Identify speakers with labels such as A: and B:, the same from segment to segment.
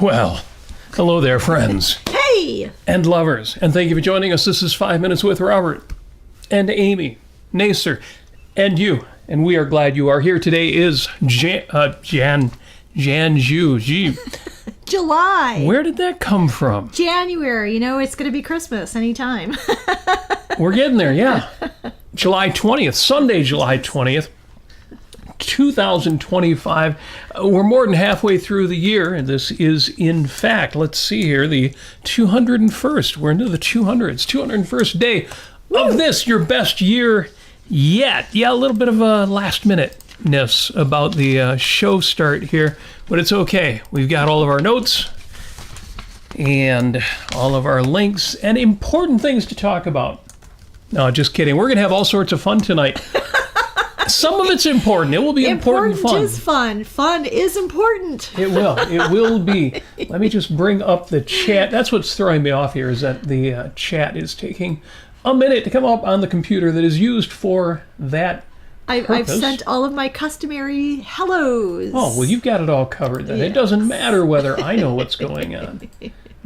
A: Well, hello there, friends.
B: Hey!
A: And lovers. And thank you for joining us. This is 5 Minutes with Robert and Amy, Nasir, and you. And we are glad you are here. Today is July.
B: Where
A: did that come from?
B: January. You know, it's going to be Christmas anytime.
A: We're getting there, yeah. July 20th, Sunday, July 20th. 2025. We're more than halfway through the year, and this is, in fact, let's see here, the 201st. We're into the 200s, 201st day of this, your best year yet. Yeah, a little bit of a last-minute-ness about the show start here, but it's okay. We've got all of our notes and all of our links and important things to talk about. No, just kidding. We're going to have all sorts of fun tonight. Some of it's important. It will be important fun.
B: Important is fun. Fun is important.
A: It will. It will be. Let me just bring up the chat. That's what's throwing me off here, is that the chat is taking a minute to come up on the computer that is used for that
B: I've sent all of my customary hellos.
A: Oh, well, you've got it all covered then. Yes. It doesn't matter whether I know what's going on,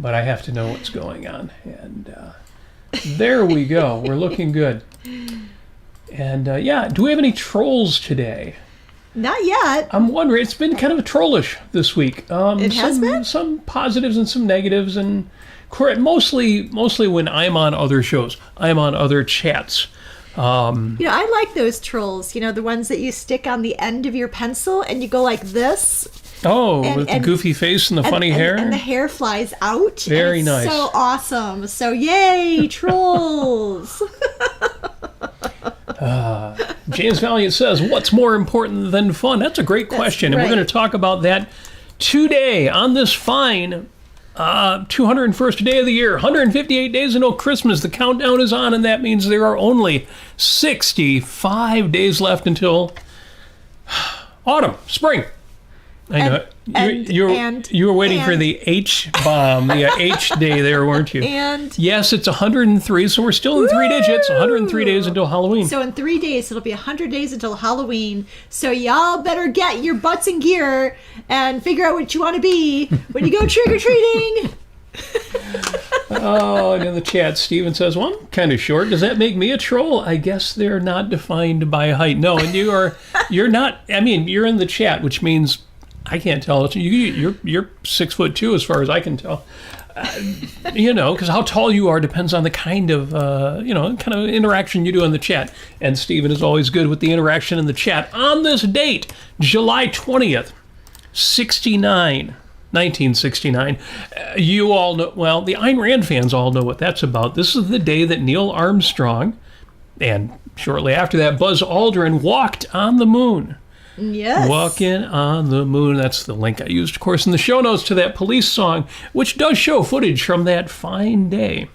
A: but I have to know what's going on. And there we go. We're looking good. And yeah, do we have any trolls today?
B: Not yet.
A: I'm wondering. It's been kind of trollish this week.
B: It has been?
A: Some positives and some negatives, and mostly when I'm on other shows, I'm on other chats.
B: I like those trolls. The ones that you stick on the end of your pencil and you go like this.
A: Oh, with the goofy face and the funny hair?
B: And the hair flies out.
A: Very nice.
B: So awesome. So yay, trolls.
A: James Valiant says, what's more important than fun? That's a great question. And we're going to talk about that today on this fine 201st day of the year. 158 days until Christmas. The countdown is on, and that means there are only 65 days left until autumn, spring. I know. You were waiting for the H-bomb, the H day there, weren't you?
B: And
A: yes, it's 103, so we're still in 3 digits. 103 days until Halloween.
B: So in 3 days, it'll be 100 days until Halloween. So y'all better get your butts in gear and figure out what you want to be when you go trick-or-treating.
A: Oh, and in the chat, Steven says, well, I'm kind of short. Does that make me a troll? I guess they're not defined by height. No, and you're not, I mean, you're in the chat, which means I can't tell. You're 6'2" as far as I can tell. Because how tall you are depends on the kind of interaction you do in the chat. And Stephen is always good with the interaction in the chat. On this date, July 20th, 1969. You all know, well, the Ayn Rand fans all know what that's about. This is the day that Neil Armstrong, and shortly after that, Buzz Aldrin walked on the moon.
B: Yes.
A: Walking on the moon. That's the link I used, of course, in the show notes to that Police song, which does show footage from that fine day.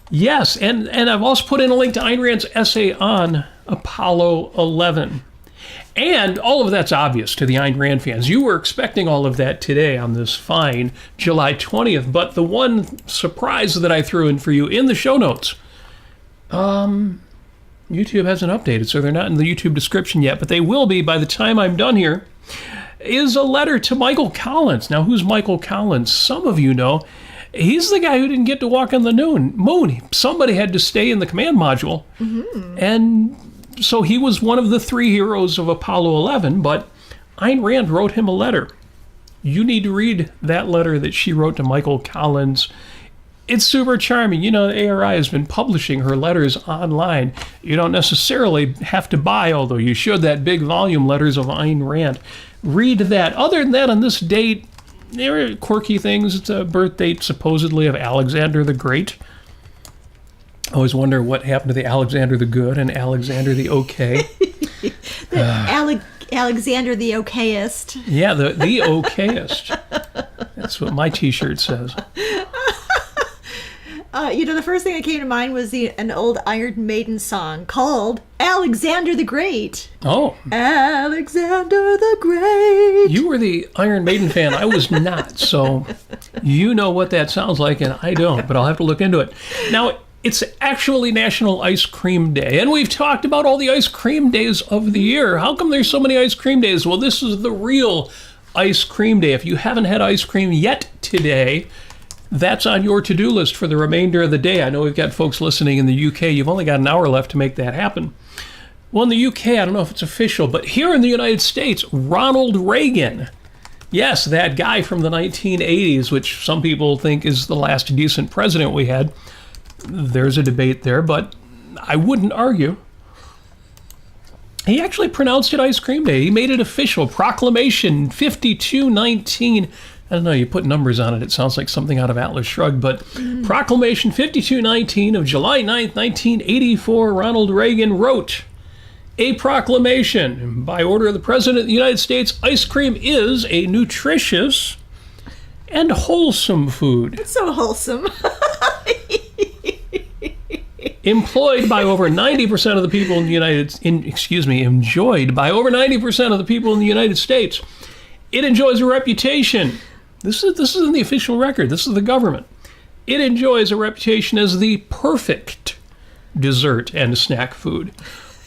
A: Yes, and I've also put in a link to Ayn Rand's essay on Apollo 11. And all of that's obvious to the Ayn Rand fans. You were expecting all of that today on this fine July 20th, but the one surprise that I threw in for you in the show notes, YouTube hasn't updated, so they're not in the YouTube description yet, but they will be by the time I'm done here, is a letter to Michael Collins. Now, who's Michael Collins? Some of you know. He's the guy who didn't get to walk on the moon. Somebody had to stay in the command module, and so he was one of the 3 heroes of Apollo 11, but Ayn Rand wrote him a letter. You need to read that letter that she wrote to Michael Collins. It's super charming. ARRI has been publishing her letters online. You don't necessarily have to buy, although you should, that big volume, Letters of Ayn Rand. Read that. Other than that, on this date, there are quirky things. It's a birth date, supposedly, of Alexander the Great. I always wonder what happened to the Alexander the Good and Alexander the Okay.
B: Alexander the Okayest.
A: Yeah, the Okayest. That's what my T-shirt says.
B: The first thing that came to mind was an old Iron Maiden song called Alexander the Great.
A: Oh.
B: Alexander the Great.
A: You were the Iron Maiden fan. I was not. So you know what that sounds like, and I don't, but I'll have to look into it. Now, it's actually National Ice Cream Day, and we've talked about all the ice cream days of the year. How come there's so many ice cream days? Well, this is the real Ice Cream Day. If you haven't had ice cream yet today, that's on your to-do list for the remainder of the day. I know we've got folks listening in the UK. You've only got an hour left to make that happen. Well, in the UK, I don't know if it's official, but here in the United States, Ronald Reagan, yes, that guy from the 1980s, which some people think is the last decent president we had. There's a debate there, but I wouldn't argue. He actually pronounced it Ice Cream Day. He made it official. Proclamation 5219. I don't know, you put numbers on it. It sounds like something out of Atlas Shrugged, but Proclamation 5219 of July 9th, 1984, Ronald Reagan wrote, a proclamation. By order of the President of the United States, ice cream is a nutritious and wholesome food.
B: It's so wholesome.
A: Employed by over 90% of the people in the enjoyed by over 90% of the people in the United States. It enjoys a reputation. This is in the official record. This is the government. It enjoys a reputation as the perfect dessert and snack food.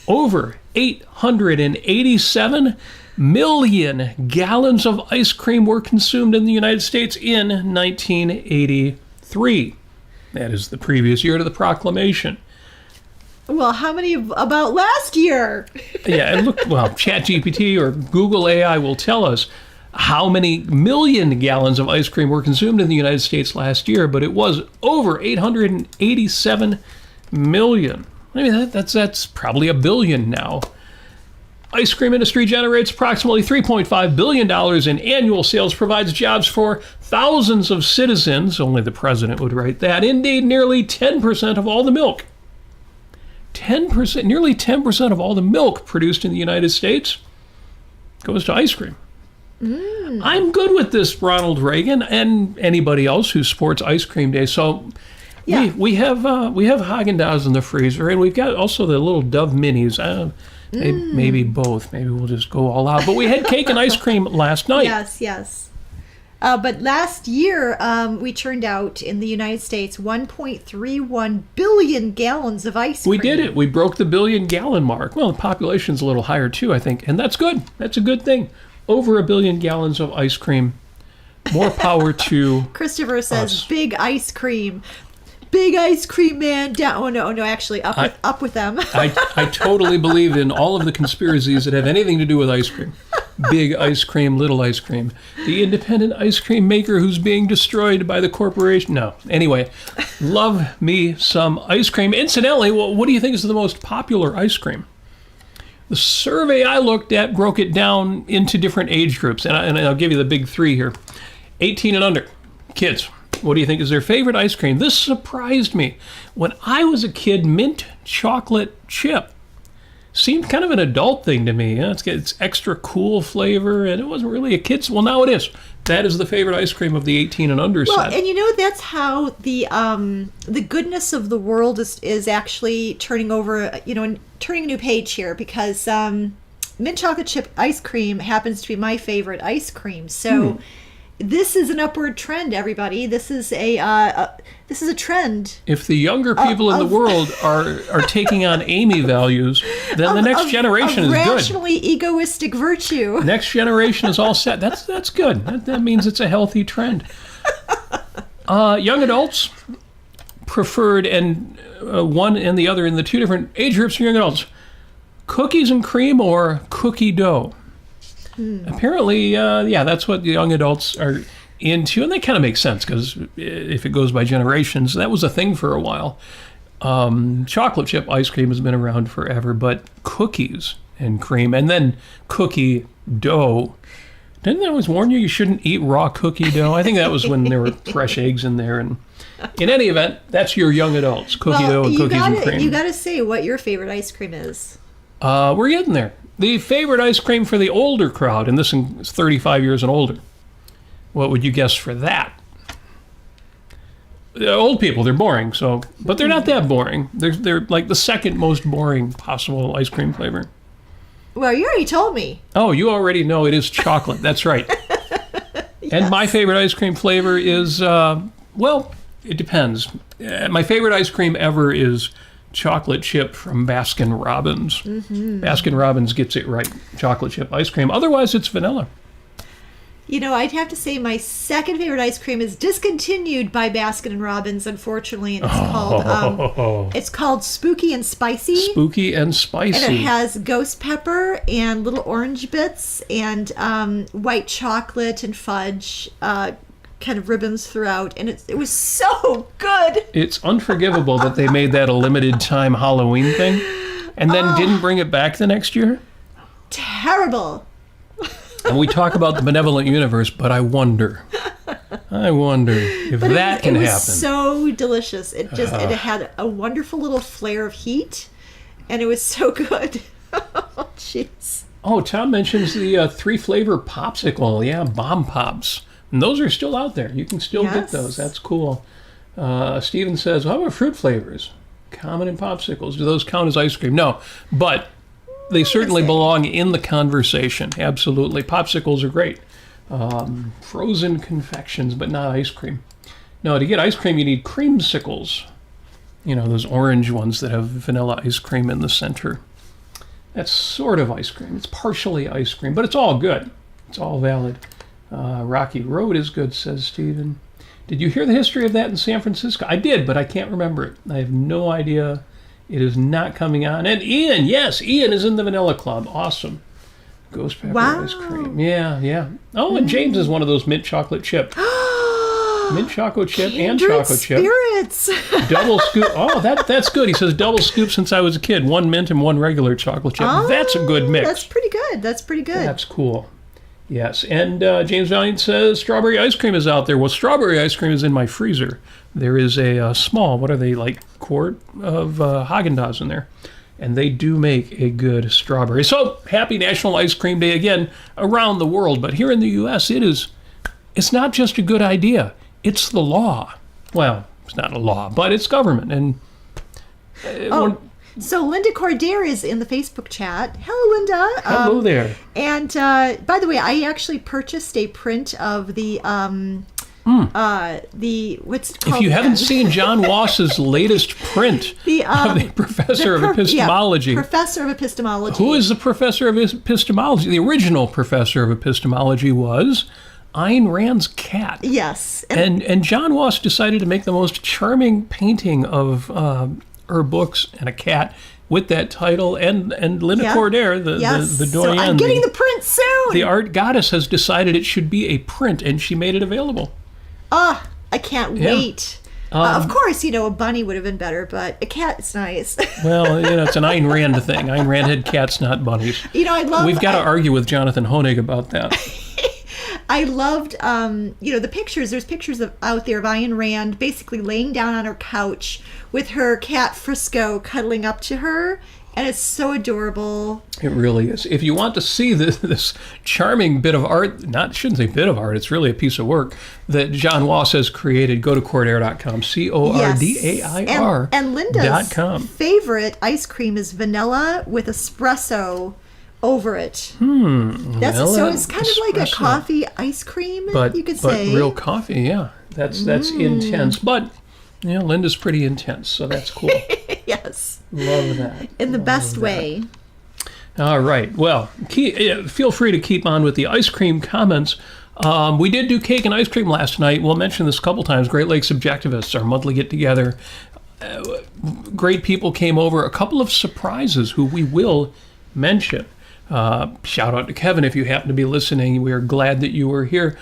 A: Over 887 million gallons of ice cream were consumed in the United States in 1983. That is the previous year to the proclamation.
B: Well, how many about last year?
A: Yeah, and look, well, ChatGPT or Google AI will tell us how many million gallons of ice cream were consumed in the United States last year, but it was over 887 million. I mean, that's probably a billion now. Ice cream industry generates approximately $3.5 billion in annual sales, provides jobs for thousands of citizens. Only the president would write that. Indeed, nearly 10% of all the milk. Nearly 10% of all the milk produced in the United States goes to ice cream. I'm good with this, Ronald Reagan, and anybody else who supports Ice Cream Day. So yeah. we have Haagen-Dazs in the freezer, and we've got also the little Dove Minis. Maybe both. Maybe we'll just go all out. But we had cake and ice cream last night.
B: Yes. But last year, we churned out in the United States 1.31 billion gallons of ice cream.
A: We did it. We broke the billion-gallon mark. Well, the population's a little higher, too, I think. And that's good. That's a good thing. Over 1 billion gallons of ice cream. More power to
B: Christopher says,
A: us.
B: Big ice cream. Big ice cream man down. Oh, no, actually, up with them.
A: I totally believe in all of the conspiracies that have anything to do with ice cream. Big ice cream, little ice cream. The independent ice cream maker who's being destroyed by the corporation. No. Anyway, love me some ice cream. Incidentally, what do you think is the most popular ice cream? The survey I looked at broke it down into different age groups. And I'll give you the big three here. 18 and under. Kids. What do you think is their favorite ice cream? This surprised me. When I was a kid, mint chocolate chip seemed kind of an adult thing to me. It's extra cool flavor, and it wasn't really a kid's. Well, now it is. That is the favorite ice cream of the 18 and under set.
B: Well, and that's how the goodness of the world is actually turning over, turning a new page here, because mint chocolate chip ice cream happens to be my favorite ice cream. So. This is an upward trend, everybody. This is a trend.
A: If the younger people in the world are taking on Amy values, then the next generation is good.
B: Rationally egoistic virtue.
A: Next generation is all set. That's good. That means it's a healthy trend. Young adults preferred, and one and the other in the two different age groups for young adults, cookies and cream or cookie dough. Apparently, that's what the young adults are into, and that kind of makes sense, because if it goes by generations, that was a thing for a while. Chocolate chip ice cream has been around forever, but cookies and cream, and then cookie dough. Didn't they always warn you shouldn't eat raw cookie dough? I think that was when there were fresh eggs in there. And in any event, that's your young adults, cookie dough and cookies and cream.
B: You got to say what your favorite ice cream is.
A: We're getting there. The favorite ice cream for the older crowd, and this is 35 years and older. What would you guess for that? Old people, they're boring, but they're not that boring. They're like the second most boring possible ice cream flavor.
B: Well, you already told me.
A: Oh, you already know it is chocolate. That's right. Yes. And my favorite ice cream flavor is, it depends. My favorite ice cream ever is chocolate chip from Baskin Robbins. Baskin Robbins gets it right. Chocolate chip ice cream. Otherwise, it's vanilla.
B: I'd have to say my second favorite ice cream is discontinued by Baskin & Robbins, unfortunately, and it's called Spooky and Spicy.
A: Spooky and Spicy.
B: And it has ghost pepper and little orange bits and white chocolate and fudge kind of ribbons throughout, and it was so good.
A: It's unforgivable that they made that a limited time Halloween thing and then didn't bring it back the next year.
B: Terrible.
A: And we talk about the benevolent universe, but I wonder if that can happen.
B: It was so delicious. It had a wonderful little flare of heat, and it was so good. Oh, jeez.
A: Oh, Tom mentions the 3-flavor popsicle. Yeah, Bomb Pops. And those are still out there. You can still get those. That's cool. Steven says, how about fruit flavors? Common in popsicles. Do those count as ice cream? No, but they certainly belong in the conversation. Absolutely. Popsicles are great. Frozen confections, but not ice cream. No, to get ice cream, you need creamsicles. Those orange ones that have vanilla ice cream in the center. That's sort of ice cream. It's partially ice cream, but it's all good. It's all valid. Rocky Road is good, says Steven. Did you hear the history of that in San Francisco? I did, but I can't remember it. I have no idea. It is not coming on. And Ian, yes, Ian is in the Vanilla Club. Awesome. Ghost pepper ice cream. Yeah. Oh, and James is one of those mint chocolate chip. Mint chocolate chip and chocolate chip.
B: Spirits.
A: Double scoop. Oh, that's good. He says double scoop since I was a kid. 1 mint and 1 regular chocolate chip. That's a good mix.
B: That's pretty good.
A: That's cool. Yes, and James Valiant says strawberry ice cream is out there. Well, strawberry ice cream is in my freezer. There is a small, what are they, like quart of Haagen-Dazs in there. And they do make a good strawberry. So, happy National Ice Cream Day again around the world. But here in the U.S., it's not just a good idea. It's the law. Well, it's not a law, but it's government. And
B: so Linda Cordair is in the Facebook chat. Hello, Linda.
A: Hello there.
B: And by the way, I actually purchased a print of the what's it called?
A: If you haven't seen John Wass's latest print of the professor of epistemology.
B: Yeah, professor of epistemology.
A: Who is the professor of epistemology? The original professor of epistemology was Ayn Rand's cat.
B: Yes.
A: And John Wass decided to make the most charming painting of her books and a cat with that title, and Linda Cordair, the doyen. So
B: I'm getting the print soon.
A: The art goddess has decided it should be a print, and she made it available.
B: I can't wait. Of course, a bunny would have been better, but a cat is nice.
A: Well, it's an Ayn Rand thing. Ayn Rand had cats, not bunnies. We've got to argue with Jonathan Hoenig about that.
B: I loved, the pictures. There's pictures out there of Ayn Rand basically laying down on her couch with her cat Frisco cuddling up to her, and it's so adorable. It
A: really is. If you want to see this charming bit of art, shouldn't say bit of art, it's really a piece of work that John Wass has created, go to cordair.com, Cordair.
B: Yes. And Linda's favorite ice cream is vanilla with espresso over it. So it's kind of like a coffee ice cream, you could say.
A: But real coffee, yeah. That's intense. But, Linda's pretty intense, so that's cool.
B: Yes.
A: Love that.
B: In the best way.
A: All right. Well, feel free to keep on with the ice cream comments. We did do cake and ice cream last night. We'll mention this a couple times. Great Lakes Subjectivists, our monthly get-together. Great people came over. A couple of surprises who we will mention. Shout out to Kevin if you happen to be listening. We are glad that you were here.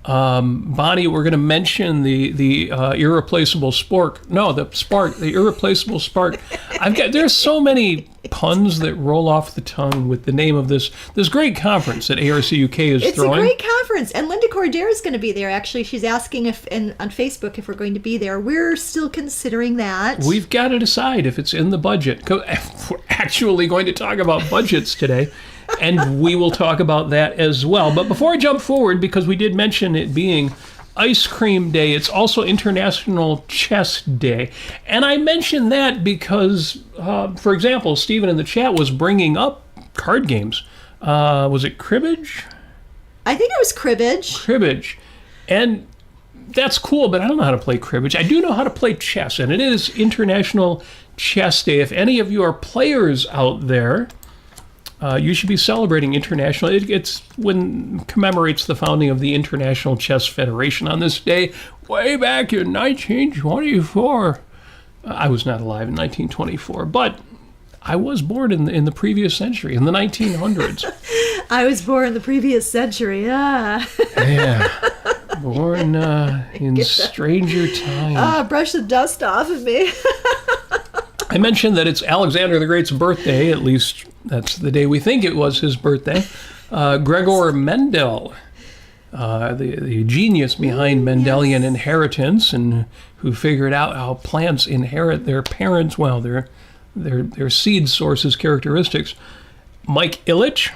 A: Bonnie, we're going to mention the irreplaceable spark. No, the irreplaceable spark. There's so many puns that roll off the tongue with the name of this great conference that ARRI UK is throwing.
B: It's a great conference, and Linda Cordair is going to be there. Actually, she's asking on Facebook if we're going to be there. We're still considering that.
A: We've got to decide if it's in the budget. We're actually going to talk about budgets today. And we will talk about that as well. But before I jump forward, because we did mention it being Ice Cream Day, it's also International Chess Day. And I mention that because, for example, Stephen in the chat was bringing up card games. Was it cribbage?
B: I think it was cribbage.
A: Cribbage. And that's cool, but I don't know how to play cribbage. I do know how to play chess, and it is International Chess Day. If any of you are players out there, You should be celebrating international. It's when commemorates the founding of the International Chess Federation on this day, way back in 1924. I was not alive in 1924, but I was born in the previous century, in the 1900s.
B: I was born in the previous century. Ah.
A: Yeah, born in stranger times.
B: Brush the dust off of me.
A: I mentioned that it's Alexander the Great's birthday, at least that's the day we think it was his birthday. Gregor Mendel, the genius behind Mendelian inheritance, and who figured out how plants inherit their parents, well, their seed sources characteristics. Mike Ilitch,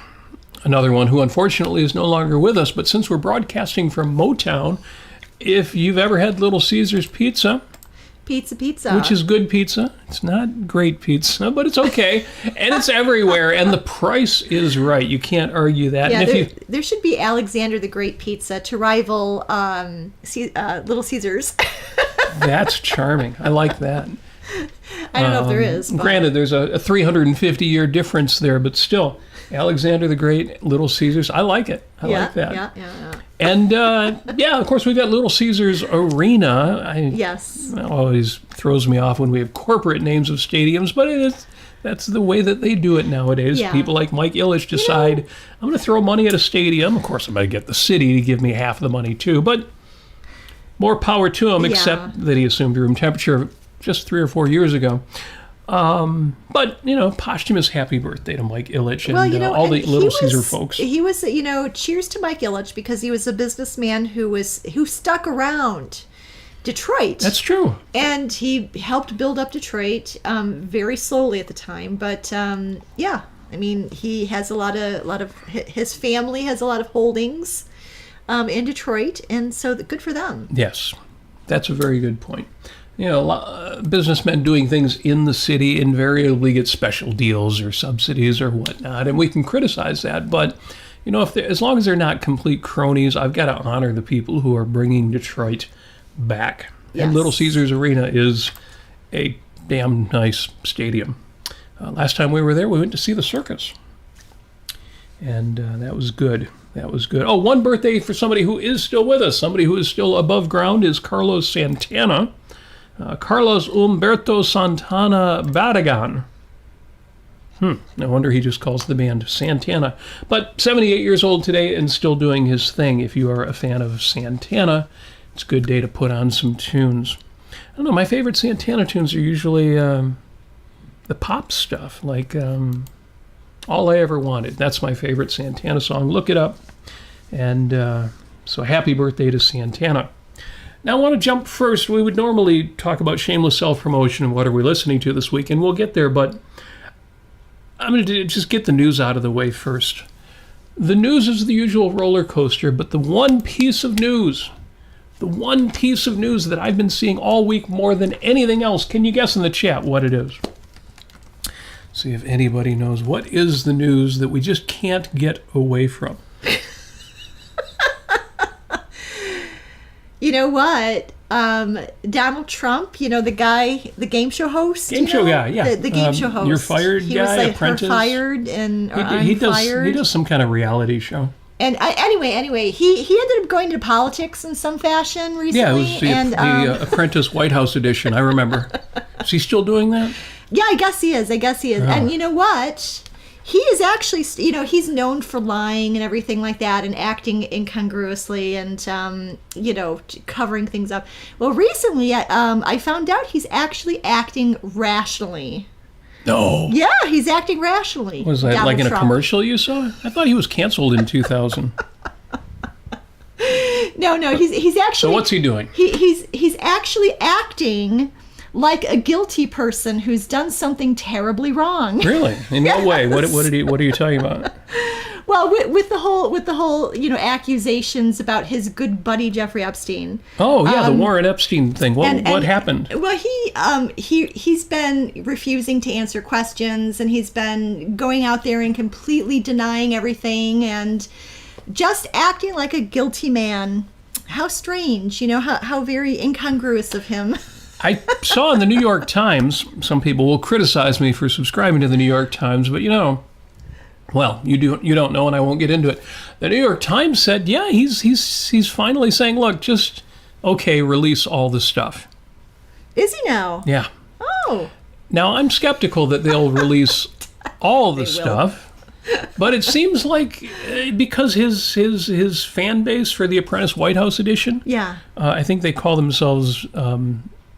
A: another one who unfortunately is no longer with us, but since we're broadcasting from Motown, if you've ever had Little Caesars pizza,
B: Pizza.
A: which is good pizza. It's not great pizza, but it's okay. And it's everywhere. And the price is right. You can't argue that.
B: Yeah,
A: And if
B: there should be Alexander the Great pizza to rival Little Caesars.
A: that's charming. I like that.
B: I don't know if there is. But...
A: Granted, there's a 350-year difference there, but still, Alexander the Great, Little Caesars, I like it. I like that.
B: Yeah.
A: And, of course, we've got Little Caesars Arena.
B: Yes.
A: It always throws me off when we have corporate names of stadiums, but that's the way that they do it nowadays.
B: Yeah.
A: People like Mike Ilitch decide, I'm going to throw money at a stadium. Of course, I'm going to get the city to give me half the money, too. But more power to him, except that he assumed room temperature just 3 or 4 years ago. But, posthumous happy birthday to Mike Ilitch and all the Little Caesar folks.
B: He was, cheers to Mike Ilitch, because he was a businessman who stuck around Detroit.
A: That's true.
B: And he helped build up Detroit very slowly at the time. But, he has a lot of, his family has a lot of holdings in Detroit. And so good for them.
A: Yes, that's a very good point. Businessmen doing things in the city invariably get special deals or subsidies or whatnot, and we can criticize that. But, as long as they're not complete cronies, I've got to honor the people who are bringing Detroit back.
B: Yes.
A: And Little Caesars Arena is a damn nice stadium. Last time we were there, we went to see the circus, and that was good. That was good. Oh, one birthday for somebody who is still with us, somebody who is still above ground, is Carlos Santana. Carlos Humberto Santana Barragan. No wonder he just calls the band Santana. But 78 years old today and still doing his thing. If you are a fan of Santana, it's a good day to put on some tunes. I don't know, my favorite Santana tunes are usually the pop stuff, like All I Ever Wanted. That's my favorite Santana song. Look it up. And so happy birthday to Santana. Now, I want to jump first. We would normally talk about shameless self-promotion and what are we listening to this week, and we'll get there, but I'm going to just get the news out of the way first. The news is the usual roller coaster, but the one piece of news that I've been seeing all week more than anything else, can you guess in the chat what it is? See if anybody knows. What is the news that we just can't get away from?
B: You know what? Donald Trump, the game show host.
A: Game show guy, yeah.
B: The game show host.
A: You're fired
B: he
A: guy,
B: was like
A: apprentice.
B: Fired and
A: He
B: fired.
A: does some kind of reality show.
B: And anyway, he ended up going to politics in some fashion recently.
A: Yeah, it was the Apprentice White House edition, I remember. Is he still doing that?
B: Yeah, I guess he is.
A: Oh.
B: And you know what? He is actually, he's known for lying and everything like that and acting incongruously and, covering things up. Well, recently I found out he's actually acting rationally.
A: No.
B: Yeah, he's acting rationally.
A: Was that like in a commercial you saw? I thought he was canceled in 2000.
B: No, he's actually...
A: So what's he doing?
B: He's actually acting like a guilty person who's done something terribly wrong.
A: Really? In what way? What are you talking about?
B: Well, with the whole accusations about his good buddy Jeffrey Epstein.
A: Oh yeah, the Warren Epstein thing. What happened?
B: Well, he's been refusing to answer questions, and he's been going out there and completely denying everything and just acting like a guilty man. How strange, how very incongruous of him.
A: I saw in the New York Times, some people will criticize me for subscribing to the New York Times, but Well, you don't know, and I won't get into it. The New York Times said, yeah, he's finally saying, look, just release all the stuff.
B: Is he now?
A: Yeah.
B: Oh.
A: Now I'm skeptical that they'll release all the stuff, but it seems like because his fan base for the Apprentice White House edition, I think they call themselves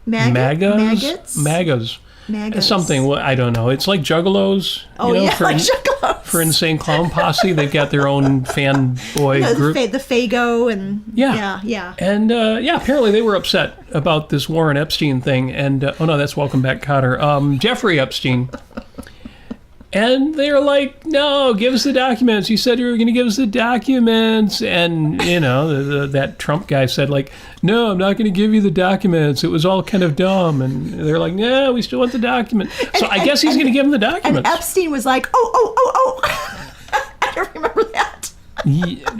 B: Maggots?
A: MAGAs.
B: Maggots.
A: Something, well, I don't know. It's like Juggalos.
B: Oh, like Juggalos.
A: For Insane Clown Posse, they've got their own fanboy group.
B: The Fago and... Yeah.
A: And, apparently they were upset about this Warren Epstein thing. And, oh, no, that's Welcome Back, Cotter. Jeffrey Epstein. And they're like, no, give us the documents. You said you were going to give us the documents. And, that Trump guy said, like, no, I'm not going to give you the documents. It was all kind of dumb. And they're like, no, we still want the documents. So I guess he's going to give them the documents.
B: And Epstein was like, oh. I don't remember that.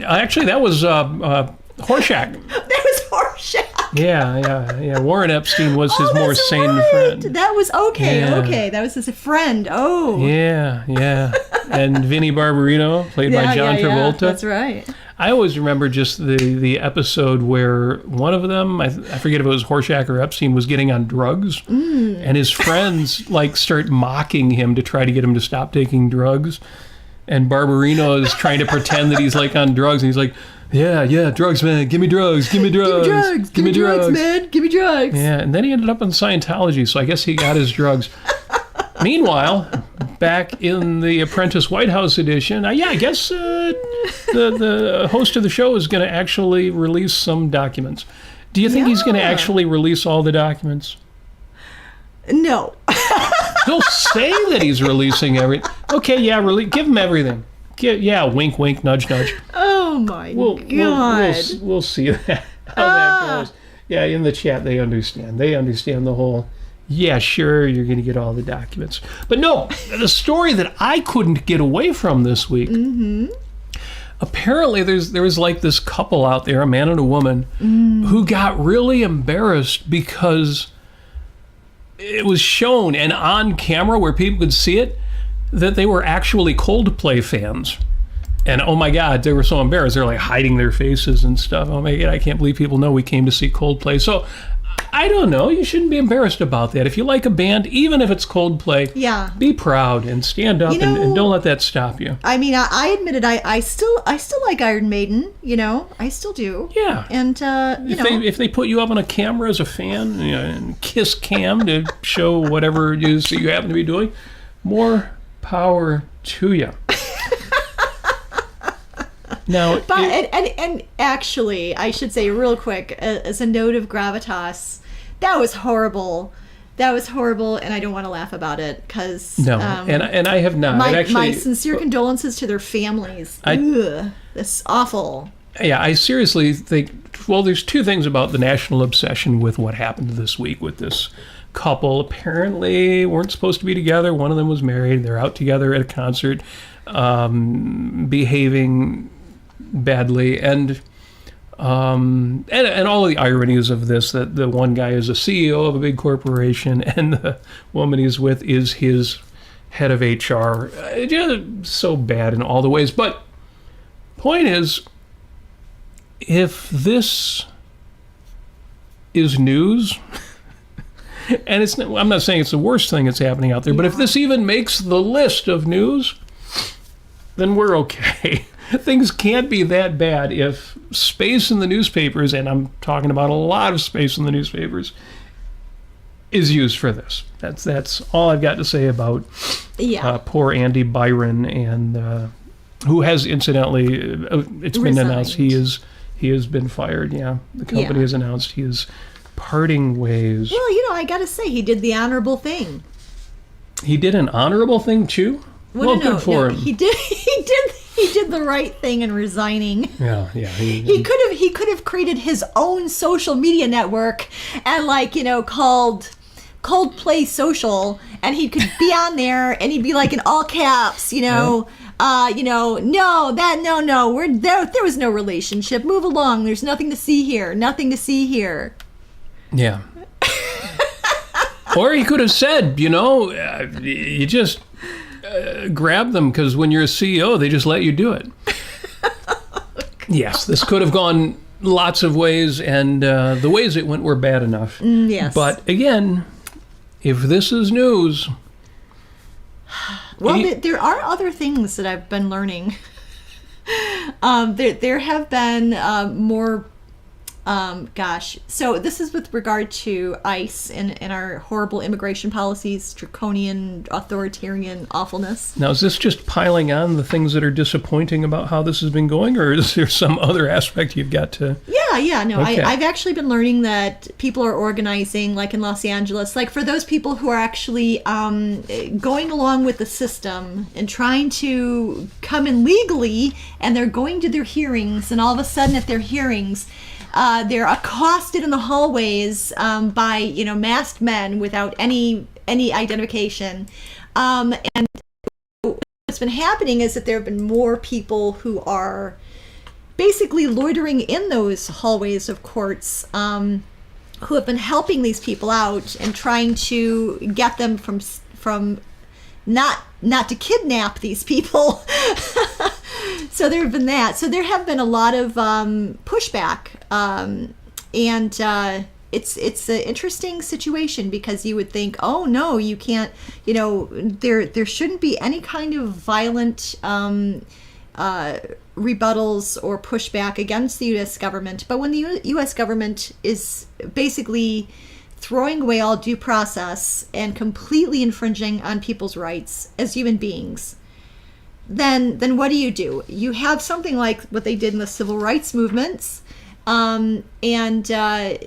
A: Actually, that was Horshack.
B: That was Horshack.
A: Yeah. Warren Epstein was his more sane friend.
B: That was okay. That was his friend. Oh.
A: Yeah. And Vinnie Barbarino, played by John Travolta.
B: That's right.
A: I always remember just the episode where one of them, I forget if it was Horshack or Epstein, was getting on drugs. And his friends start mocking him to try to get him to stop taking drugs. And Barbarino is trying to pretend that he's on drugs, and he's like, yeah, drugs, man. Give me drugs. Give me drugs, man. Give me drugs. Yeah, and then he ended up on Scientology, so I guess he got his drugs. Meanwhile, back in the Apprentice White House edition, I guess the host of the show is going to actually release some documents. Do you think he's going to actually release all the documents?
B: No.
A: He'll say that he's releasing everything. Okay, give him everything. Wink, wink, nudge, nudge.
B: Oh my God.
A: We'll see how that goes. Yeah, in the chat they understand. They understand the whole, sure, you're going to get all the documents. But no, the story that I couldn't get away from this week, apparently there was this couple out there, a man and a woman, who got really embarrassed because it was shown and on camera where people could see it, that they were actually Coldplay fans. And oh my God, they were so embarrassed. They're hiding their faces and stuff. Oh my God, I can't believe people know we came to see Coldplay. So I don't know. You shouldn't be embarrassed about that. If you like a band, even if it's Coldplay, be proud and stand up and don't let that stop you.
B: I mean, I admit it. I still like Iron Maiden. I still do.
A: Yeah.
B: And
A: if they put you up on a camera as a fan, and kiss cam to show whatever it is that you happen to be doing, more power to you. Now,
B: and actually, I should say real quick, as a note of gravitas, that was horrible. And I don't want to laugh about it because
A: and I have not.
B: My sincere condolences to their families. That's awful.
A: Yeah, I seriously think. Well, there's two things about the national obsession with what happened this week with this couple. Apparently, weren't supposed to be together. One of them was married. They're out together at a concert, behaving badly, and all of the ironies of this, that the one guy is a CEO of a big corporation and the woman he's with is his head of HR. Just so bad in all the ways. But point is, if this is news, and I'm not saying it's the worst thing that's happening out there, but if this even makes the list of news, then we're okay. Things can't be that bad if space in the newspapers, and I'm talking about a lot of space in the newspapers, is used for this. That's all I've got to say about poor Andy Byron, and who has incidentally, it's been announced he has been fired. Yeah, the company has announced he is parting ways.
B: Well, I got to say, he did the honorable thing. He
A: did an honorable thing too? Well, good for him.
B: He did the right thing in resigning.
A: Yeah.
B: He could have created his own social media network and called Coldplay Social, and he could be on there and he'd be in all caps, no, there was no relationship. Move along. There's nothing to see here.
A: Yeah. Or he could have said, you just grab them, because when you're a CEO, they just let you do it. Yes, this could have gone lots of ways, and the ways it went were bad enough.
B: Yes.
A: But again, if this is news...
B: Well, there are other things that I've been learning. There have been more... So this is with regard to ICE and our horrible immigration policies, draconian, authoritarian awfulness.
A: Now, is this just piling on the things that are disappointing about how this has been going, or is there some other aspect you've got to...
B: Yeah, no,
A: Okay.
B: I've actually been learning that people are organizing, like in Los Angeles, like for those people who are actually going along with the system and trying to come in legally, and they're going to their hearings, and all of a sudden at their hearings, they're accosted in the hallways by, masked men without any identification. And what's been happening is that there have been more people who are basically loitering in those hallways of courts, who have been helping these people out and trying to get them from not to kidnap these people. So there have been that. So there have been a lot of pushback, and it's an interesting situation, because you would think, oh no, you can't, there shouldn't be any kind of violent rebuttals or pushback against the U.S. government. But when the U.S. government is basically throwing away all due process and completely infringing on people's rights as human beings, then what do? You have something like what they did in the civil rights movements, and not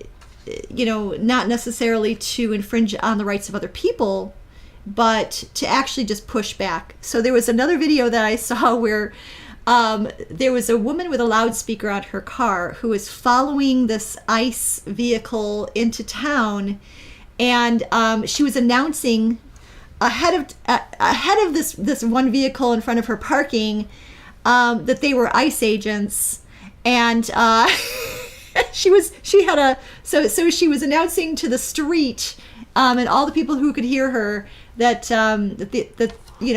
B: necessarily to infringe on the rights of other people, but to actually just push back. So there was another video that I saw where there was a woman with a loudspeaker on her car who was following this ICE vehicle into town, and she was announcing ahead of this one vehicle in front of her parking that they were ICE agents, and she was announcing to the street and all the people who could hear her that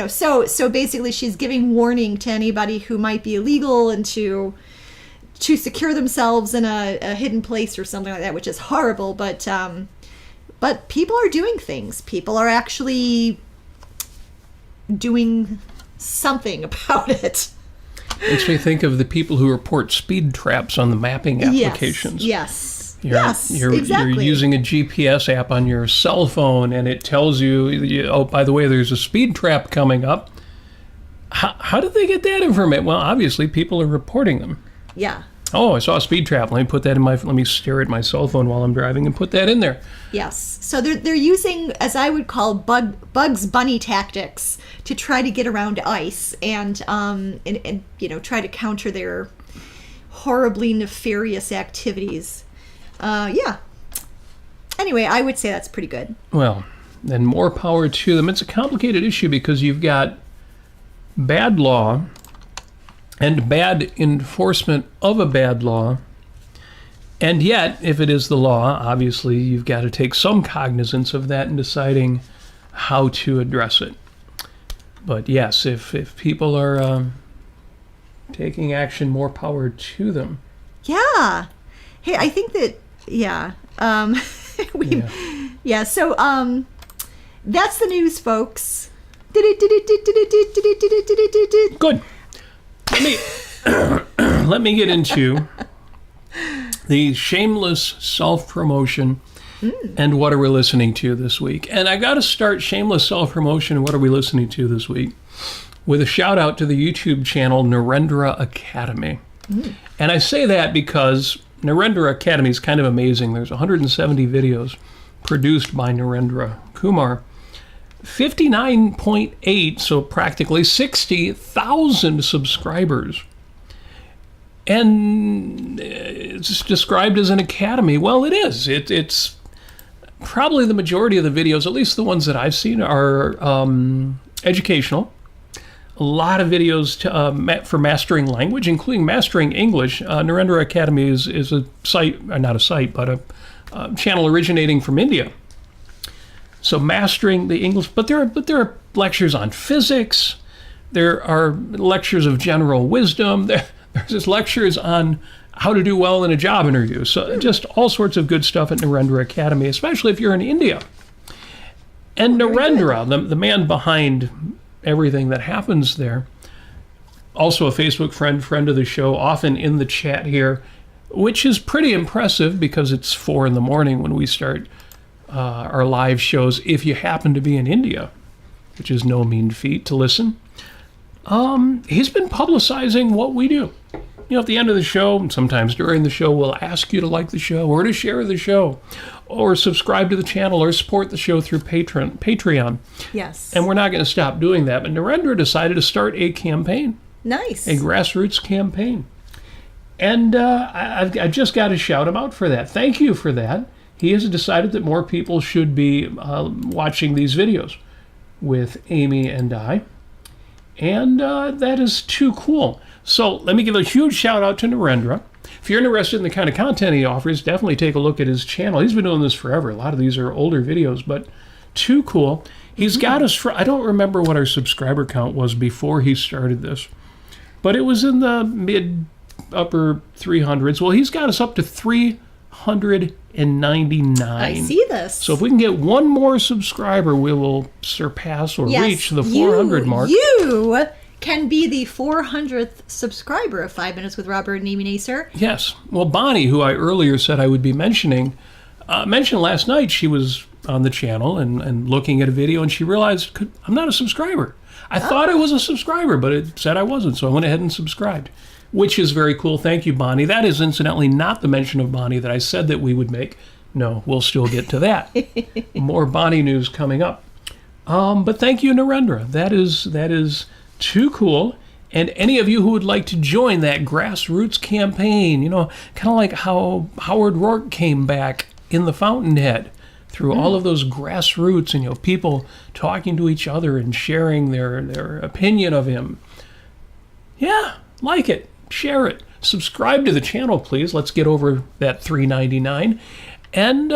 B: so basically she's giving warning to anybody who might be illegal and to secure themselves in a hidden place or something like that, which is horrible. But people are doing things. People are actually doing something about it.
A: Makes me think of the people who report speed traps on the mapping applications.
B: Yes,
A: You're
B: exactly.
A: You're using a GPS app on your cell phone, and it tells you, oh, by the way, there's a speed trap coming up. How did they get that information? Well, obviously, people are reporting them.
B: Yeah.
A: Oh, I saw a speed trap. Let me stare at my cell phone while I'm driving and put that in there.
B: Yes. So they're using, as I would call, Bugs Bunny tactics to try to get around ICE and try to counter their horribly nefarious activities. Yeah. Anyway, I would say that's pretty good.
A: Well, then more power to them. It's a complicated issue because you've got bad law and bad enforcement of a bad law. And yet, if it is the law, obviously you've got to take some cognizance of that in deciding how to address it. But yes, if people are taking action, more power to them.
B: Yeah. Hey, I think that, yeah. So that's the news, folks.
A: Good. Let me get into the shameless self-promotion and what are we listening to this week. And I got to start shameless self-promotion and what are we listening to this week with a shout out to the YouTube channel Narendra Academy. And I say that because Narendra Academy is kind of amazing. There's 170 videos produced by Narendra Kumar. 59.8, so practically 60,000 subscribers. And it's described as an academy. Well, it is. It's probably the majority of the videos, at least the ones that I've seen, are educational. A lot of videos for mastering language, including mastering English. Narendra Academy is a site, not a site, but a channel originating from India. So mastering the English, but there are lectures on physics. There are lectures of general wisdom. There's lectures on how to do well in a job interview. So just all sorts of good stuff at Narendra Academy, especially if you're in India. And Narendra, the man behind everything that happens there, also a Facebook friend of the show, often in the chat here, which is pretty impressive because it's 4 a.m. when we start our live shows, if you happen to be in India, which is no mean feat to listen. He's been publicizing what we do. You know, at the end of the show, and sometimes during the show, we'll ask you to like the show or to share the show or subscribe to the channel or support the show through Patreon.
B: Yes.
A: And we're not going to stop doing that. But Narendra decided to start a campaign.
B: Nice.
A: A grassroots campaign. And I've just got to shout him out for that. Thank you for that. He has decided that more people should be watching these videos with Amy and I. And that is too cool. So let me give a huge shout out to Narendra. If you're interested in the kind of content he offers, definitely take a look at his channel. He's been doing this forever. A lot of these are older videos, but too cool. He's got us, I don't remember what our subscriber count was before he started this, but it was in the upper 300s. Well, he's got us up to 399.
B: I see this.
A: So if we can get one more subscriber, we will surpass or reach the 400 mark.
B: You can be the 400th subscriber of 5 Minutes with Robert and Amy Nasir.
A: Yes. Well, Bonnie, who I earlier said I would be mentioning, mentioned last night she was on the channel and looking at a video, and she realized I'm not a subscriber. I thought I was a subscriber, but it said I wasn't, so I went ahead and subscribed, which is very cool. Thank you, Bonnie. That is incidentally not the mention of Bonnie that I said that we would make. No, we'll still get to that. More Bonnie news coming up. But thank you, Narendra. That is too cool. And any of you who would like to join that grassroots campaign, you know, kind of like how Howard Rourke came back in the Fountainhead through all of those grassroots and, you know, people talking to each other and sharing their opinion of him. Yeah, like it, share it, subscribe to the channel, please. Let's get over that $3.99. And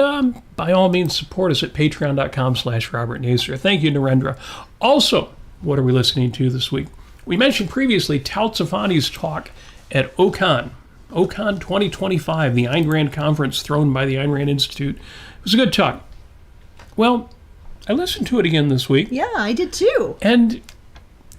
A: by all means, support us at patreon.com/Robert Nasir. Thank you, Narendra. Also, what are we listening to this week? We mentioned previously Tal Safani's talk at OCON 2025, the Ayn Rand conference thrown by the Ayn Rand Institute. It was a good talk. Well, I listened to it again this week.
B: Yeah, I did too.
A: And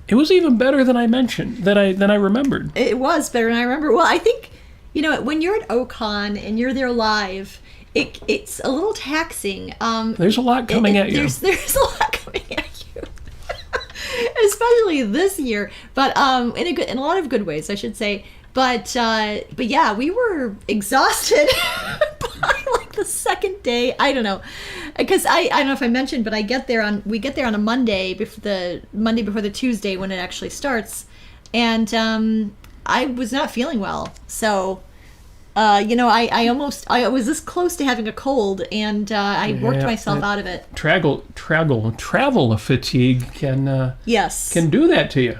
A: it was even better than I mentioned, than I remembered.
B: It was better than I remember. Well, I think, you know, when you're at OCON and you're there live, it's a little taxing.
A: There's a lot coming at you.
B: There's a lot coming at you. Especially this year, but in a lot of good ways, I should say. But yeah, we were exhausted by like the second day. I don't know, because I don't know if I mentioned, but we get there on a Monday before the Tuesday when it actually starts, and I was not feeling well, so. You know, I was this close to having a cold, and I worked myself out of it. Travel
A: fatigue can do that to you.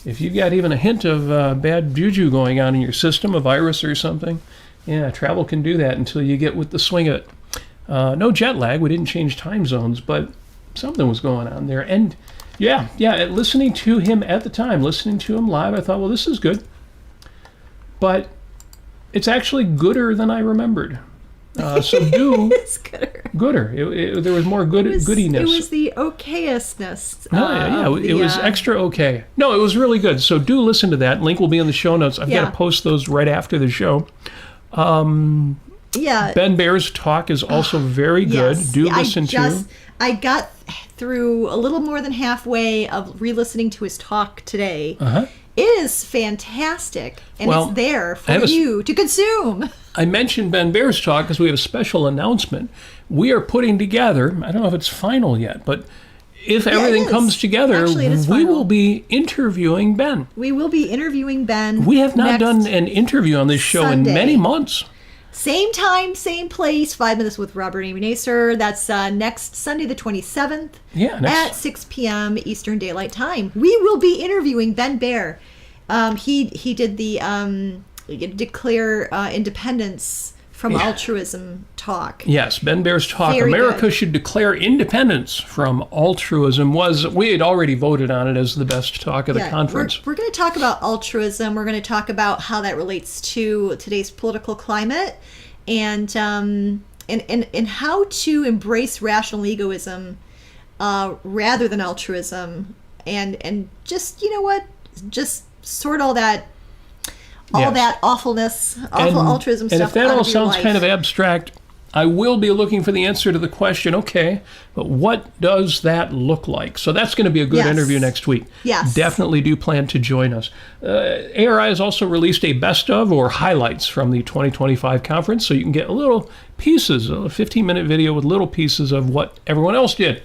A: If you've got even a hint of bad juju going on in your system, a virus or something, yeah, travel can do that until you get with the swing of it. No jet lag. We didn't change time zones, but something was going on there. And yeah, listening to him at the time, listening to him live, I thought, well, this is good. But it's actually gooder than I remembered. So
B: it's gooder.
A: There was more goodiness.
B: It was the okayestness.
A: It was extra okay. No, it was really good. So do listen to that. Link will be in the show notes. I've got to post those right after the show. Ben Bear's talk is also very good.
B: Yes.
A: Do listen to.
B: I got through a little more than halfway of re-listening to his talk today. It is fantastic, and it's there for you to consume.
A: I mentioned Ben Bear's talk because we have a special announcement. We are putting together, I don't know if it's final yet, but if everything comes together, we will be interviewing Ben.
B: We will be interviewing Ben.
A: We have not done an interview on this show in many months.
B: Same time, same place, 5 Minutes with Robert and Amy Nasir. That's next Sunday the 27th at 6 p.m. Eastern Daylight Time. We will be interviewing Ben Bear. He did the Declare Independence from altruism talk.
A: Yes, Ben Baer's talk,
B: Very
A: America
B: good.
A: should declare independence from altruism, we had already voted on it as the best talk of the conference.
B: We're going to talk about altruism. We're going to talk about how that relates to today's political climate, and how to embrace rational egoism rather than altruism, and just, you know what, just sort all that awfulness, altruism stuff.
A: And if that
B: out
A: all
B: of your
A: sounds
B: life.
A: kind of abstract, I will be looking for the answer to the question, okay, but what does that look like? So that's going to be a good
B: Yes.
A: interview next week.
B: Yes.
A: Definitely do plan to join us. ARRI has also released a best of or highlights from the 2025 conference, so you can get little pieces, a 15-minute video with little pieces of what everyone else did.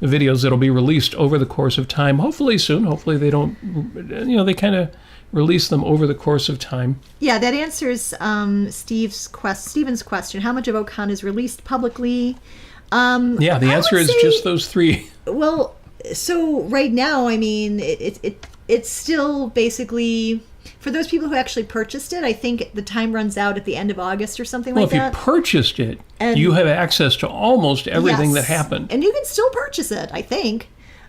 A: The videos that'll be released over the course of time, hopefully soon. Hopefully they don't, they kind of release them over the course of time.
B: Yeah, that answers Steven's question. How much of OCON is released publicly?
A: Yeah, the answer is just those three.
B: Well, so right now, I mean, it's still basically, for those people who actually purchased it, I think the time runs out at the end of August or something like that.
A: Well, if you purchased it,
B: And-
A: you have access to almost everything that
B: Yes.
A: happened.
B: And you can still purchase it, I think.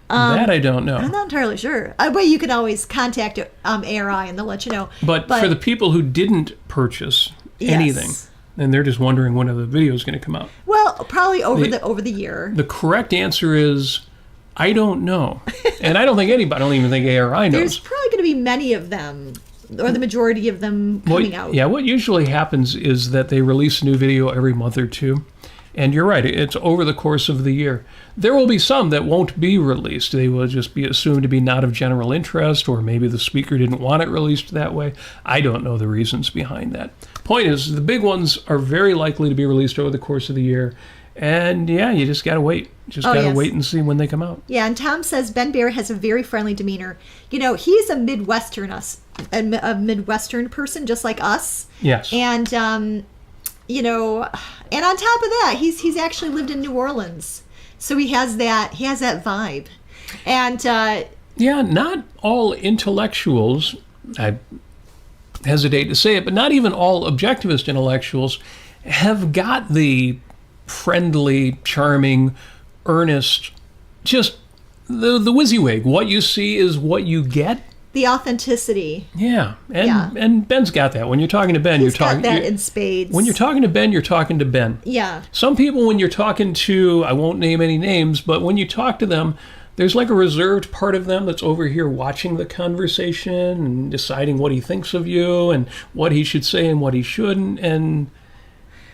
A: That I don't know.
B: I'm not entirely sure. But you can always contact ARRI and they'll let you know.
A: But for the people who didn't purchase
B: Yes.
A: anything, and they're just wondering when the video is going to come out,
B: Well, probably over the year.
A: the correct answer is, I don't know. And I don't think anybody, I don't even think ARRI knows.
B: There's probably going to be many of them, or the majority of them coming out.
A: Yeah, what usually happens is that they release a new video every month or two. And you're right, it's over the course of the year. There will be some that won't be released. They will just be assumed to be not of general interest, or maybe the speaker didn't want it released that way. I don't know the reasons behind that. Point is, the big ones are very likely to be released over the course of the year. And yeah, you just got to wait. Wait and see when they come out.
B: Yeah, and Tom says Ben Baer has a very friendly demeanor. You know, he's a Midwestern person, just like us.
A: Yes.
B: And and on top of that, he's actually lived in New Orleans, so he has that vibe. And
A: yeah, not all intellectuals, I hesitate to say it, but not even all objectivist intellectuals have got the friendly, charming, earnest, just the WYSIWYG. What you see is what you get.
B: the authenticity.
A: Yeah, and Ben's got that. When you're talking to Ben,
B: He's
A: you're talking
B: got that in spades.
A: When you're talking to Ben, you're talking to Ben.
B: Yeah.
A: Some people, when you're talking to, I won't name any names, but when you talk to them, there's like a reserved part of them that's over here watching the conversation and deciding what he thinks of you and what he should say and what he shouldn't, and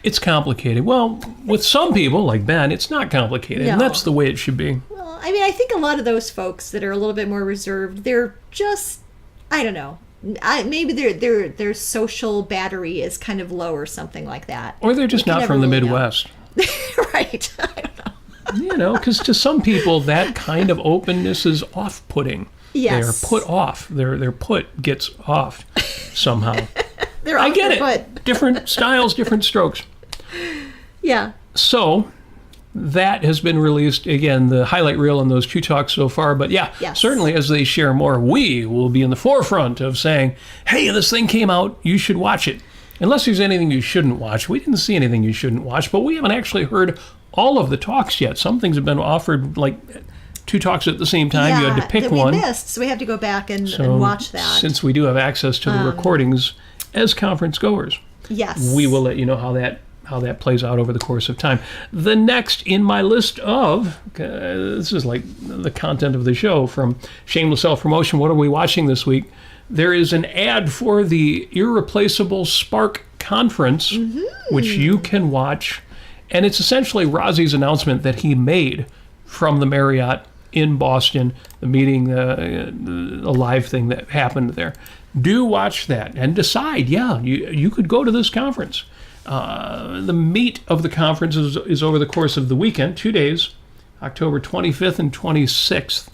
A: it's complicated. Well, with some people, like Ben, it's not complicated, and
B: No.
A: that's the way it should be.
B: Well, I mean, I think a lot of those folks that are a little bit more reserved, they're just, I don't know. Maybe their social battery is kind of low or something like that.
A: Or they're just
B: We can
A: not from the
B: never really know.
A: Midwest.
B: Right. I don't know.
A: You know, because to some people, that kind of openness is off-putting.
B: Yes.
A: They're put off. Their put gets off somehow.
B: They're
A: I
B: off
A: get
B: their
A: it.
B: foot.
A: Different styles, different strokes.
B: Yeah.
A: So that has been released. Again, the highlight reel on those two talks so far. But yeah,
B: Yes.
A: certainly as they share more, we will be in the forefront of saying, hey, this thing came out. You should watch it. Unless there's anything you shouldn't watch. We didn't see anything you shouldn't watch, but we haven't actually heard all of the talks yet. Some things have been offered, like two talks at the same time. You had to pick
B: that we
A: one.
B: missed, so we have to go back and
A: So
B: watch that.
A: Since we do have access to the recordings as conference goers,
B: Yes.
A: we will let you know how that plays out over the course of time. The next in my list of, this is like the content of the show from Shameless Self-Promotion, what are we watching this week? There is an ad for the Irreplaceable Spark conference, which you can watch. And it's essentially Razi's announcement that he made from the Marriott in Boston, the meeting, the live thing that happened there. Do watch that and decide, you could go to this conference. The meat of the conference is over the course of the weekend, 2 days, October 25th and 26th.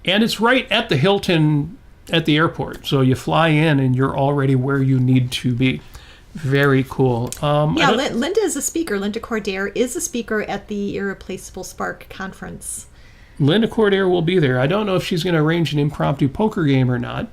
A: And it's right at the Hilton at the airport. So you fly in and you're already where you need to be. Very cool.
B: Linda is a speaker. Linda Cordair is a speaker at the Irreplaceable Spark conference.
A: Linda Cordair will be there. I don't know if she's going to arrange an impromptu poker game or not.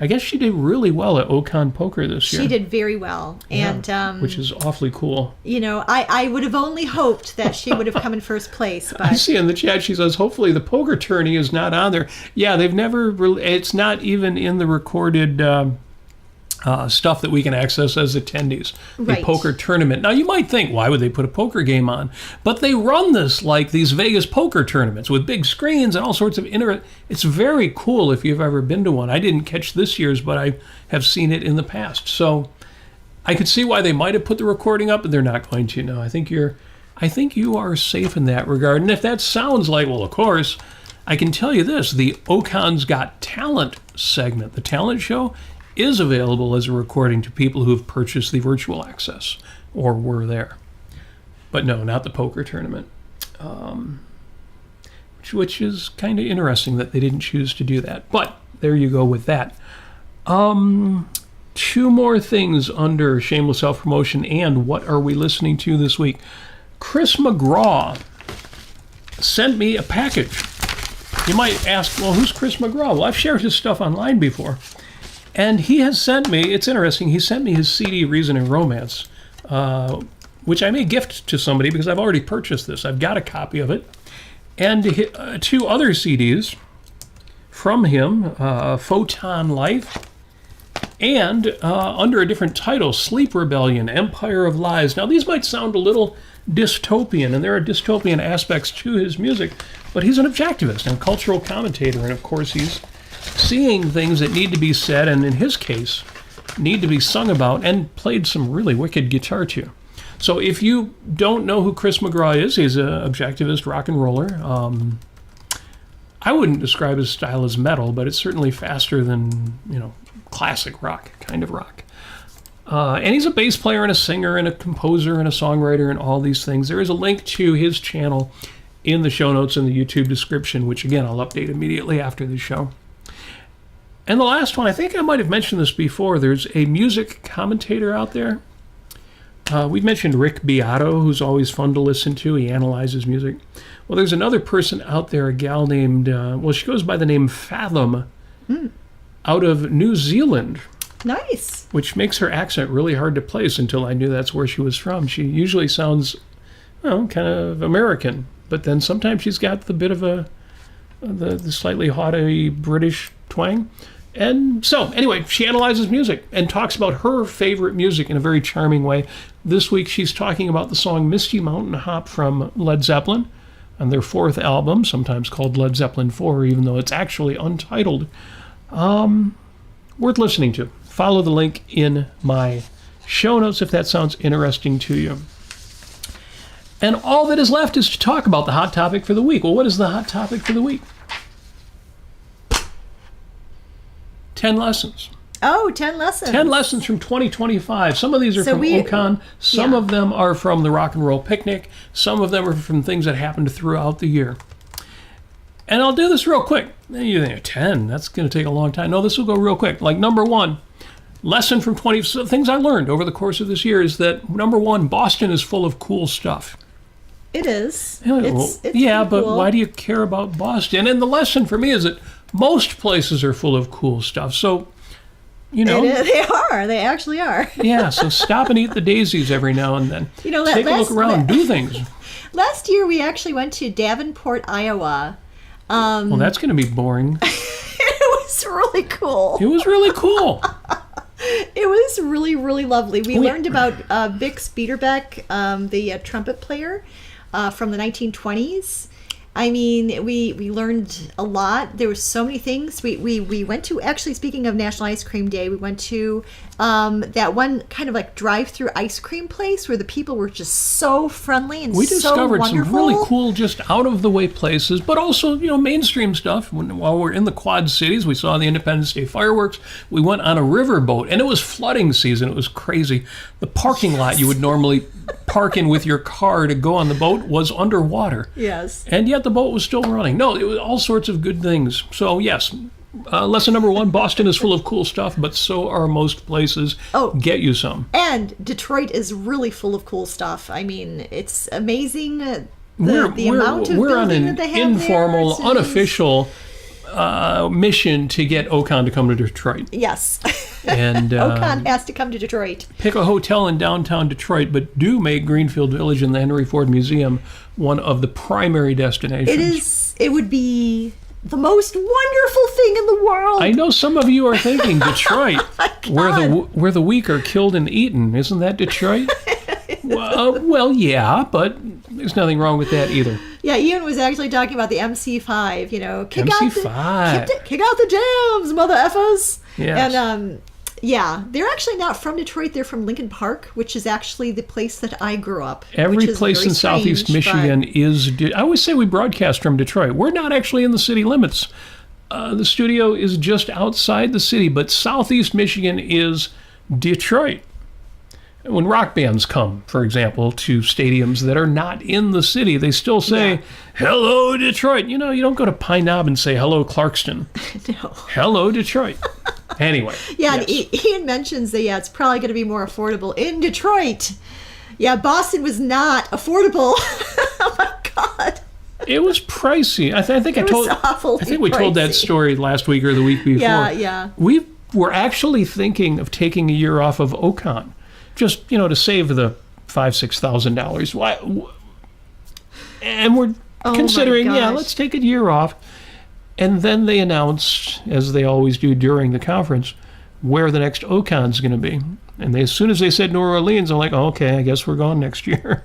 A: I guess she did really well at OCON Poker this year.
B: She did very well. And
A: which is awfully cool.
B: You know, I would have only hoped that she would have come in first place. But
A: I see in the chat, she says, hopefully the poker tourney is not on there. Yeah, they've never, it's not even in the recorded stuff that we can access as attendees. The poker tournament. Now, you might think, why would they put a poker game on? But they run this like these Vegas poker tournaments with big screens and all sorts of It's very cool if you've ever been to one. I didn't catch this year's, but I have seen it in the past. So I could see why they might have put the recording up, but they're not going to. No, I think you are safe in that regard. And if that sounds like, well, of course, I can tell you this, the Ocon's Got Talent segment, the talent show, is available as a recording to people who have purchased the virtual access or were there. But no, not the poker tournament. Which is kind of interesting that they didn't choose to do that. But there you go with that. Two more things under shameless self-promotion and what are we listening to this week. Chris McGraw sent me a package. You might ask, well, who's Chris McGraw? Well, I've shared his stuff online before. And he has sent me, it's interesting, he sent me his CD, Reason and Romance, which I may gift to somebody because I've already purchased this. I've got a copy of it. And two other CDs from him, Photon Life, and under a different title, Sleep Rebellion, Empire of Lies. Now, these might sound a little dystopian, and there are dystopian aspects to his music, but he's an objectivist and cultural commentator, and of course he's seeing things that need to be said, and in his case, need to be sung about, and played some really wicked guitar too. So if you don't know who Chris McGraw is, he's an objectivist rock and roller. I wouldn't describe his style as metal, but it's certainly faster than, classic rock, kind of rock. And he's a bass player and a singer and a composer and a songwriter and all these things. There is a link to his channel in the show notes in the YouTube description, which again, I'll update immediately after the show. And the last one, I think I might have mentioned this before, there's a music commentator out there. We've mentioned Rick Beato, who's always fun to listen to. He analyzes music. Well, there's another person out there, a gal named, she goes by the name Fathom, out of New Zealand.
B: Nice.
A: Which makes her accent really hard to place until I knew that's where she was from. She usually sounds, kind of American, but then sometimes she's got the bit of the slightly haughty British twang. And so, anyway, she analyzes music and talks about her favorite music in a very charming way. This week, she's talking about the song Misty Mountain Hop from Led Zeppelin on their fourth album, sometimes called Led Zeppelin 4, even though it's actually untitled. Worth listening to. Follow the link in my show notes if that sounds interesting to you. And all that is left is to talk about the hot topic for the week. Well, what is the hot topic for the week? 10 lessons.
B: Oh, 10 lessons.
A: 10 lessons from 2025. Some of these are from OCON. Some of them are from the Rock and Roll Picnic. Some of them are from things that happened throughout the year. And I'll do this real quick. You think, 10? That's going to take a long time. No, this will go real quick. Like number one, lesson from 20, so things I learned over the course of this year is that number one, Boston is full of cool stuff.
B: It is.
A: It's but cool. Why do you care about Boston? And the lesson for me is that most places are full of cool stuff. So,
B: They are. They actually are.
A: Yeah, so stop and eat the daisies every now and then. Take a look around, do things.
B: Last year, we actually went to Davenport, Iowa.
A: Well, that's going to be boring.
B: It was really cool.
A: It was really cool.
B: It was really, really lovely. We learned about Bix Beiderbecke, the trumpet player from the 1920s. I mean, we learned a lot. There were so many things. We went to, actually, speaking of National Ice Cream Day, we went to that one kind of like drive-through ice cream place where the people were just so friendly and so wonderful. We discovered some
A: really cool, just out-of-the-way places, but also, mainstream stuff. While we're in the Quad Cities, we saw the Independence Day fireworks. We went on a riverboat, and it was flooding season. It was crazy. The parking lot you would normally park in with your car to go on the boat was underwater.
B: Yes.
A: And yet the boat was still running. No, it was all sorts of good things. So, yes, lesson number one, Boston is full of cool stuff, but so are most places.
B: Oh.
A: Get you some.
B: And Detroit is really full of cool stuff. I mean, it's amazing the amount of
A: we're on an
B: that they have
A: informal,
B: there.
A: unofficial mission to get OCON to come to Detroit.
B: Yes.
A: And
B: OCON has to come to Detroit.
A: Pick a hotel in downtown Detroit, but do make Greenfield Village and the Henry Ford Museum one of the primary destinations.
B: It would be the most wonderful thing in the world.
A: I know some of you are thinking Detroit,
B: Oh
A: where the weak are killed and eaten. Isn't that Detroit? Well, yeah, but there's nothing wrong with that either.
B: Yeah, Ian was actually talking about the MC5, kick
A: MC5.
B: out the jams, mother effers.
A: Yes.
B: And they're actually not from Detroit, they're from Lincoln Park, which is actually the place that I grew up.
A: Every place in Southeast Michigan is... I always say we broadcast from Detroit. We're not actually in the city limits. The studio is just outside the city, but Southeast Michigan is Detroit. When rock bands come, for example, to stadiums that are not in the city, they still say, hello, Detroit. You don't go to Pine Knob and say, hello, Clarkston.
B: No.
A: Hello, Detroit. Anyway.
B: Yeah,
A: yes.
B: and Ian mentions that, it's probably going to be more affordable in Detroit. Yeah, Boston was not affordable. Oh, my God.
A: It was pricey. I think we told that story last week or the week before.
B: Yeah.
A: We were actually thinking of taking a year off of OCON. Just, to save the $5,000-$6,000. Why? And we're considering, let's take a year off. And then they announced, as they always do during the conference, where the next OCON's going to be. And as soon as they said New Orleans, I'm like, okay, I guess we're going next year.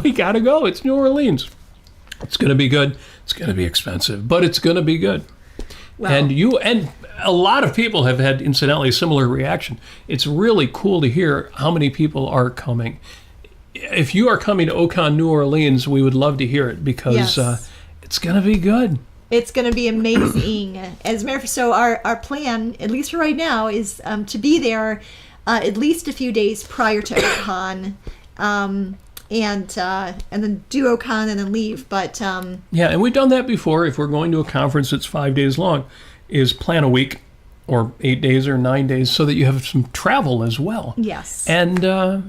A: We got to go. It's New Orleans. It's going to be good. It's going to be expensive, but it's going to be good. Well, and a lot of people have had, incidentally, a similar reaction. It's really cool to hear how many people are coming. If you are coming to OCON New Orleans, we would love to hear it because it's going to be good.
B: It's going to be amazing. As a matter of fact, so our plan, at least for right now, is to be there at least a few days prior to OCON. And then do OCON and then leave. But and
A: we've done that before. If we're going to a conference that's 5 days long, is plan a week or 8 days or 9 days so that you have some travel as well.
B: Yes.
A: And I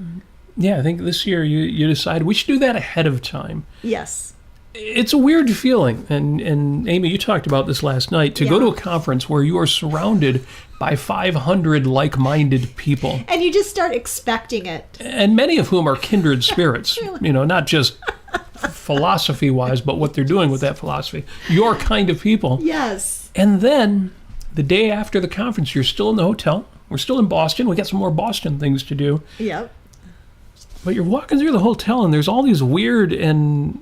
A: think this year you decided we should do that ahead of time.
B: Yes.
A: It's a weird feeling, and Amy, you talked about this last night, to go to a conference where you are surrounded by 500 like-minded people.
B: And you just start expecting it.
A: And many of whom are kindred spirits,
B: Really?
A: Not just philosophy-wise, but what they're doing with that philosophy. Your kind of people.
B: Yes.
A: And then, the day after the conference, you're still in the hotel. We're still in Boston. We got some more Boston things to do.
B: Yep.
A: But you're walking through the hotel, and there's all these weird and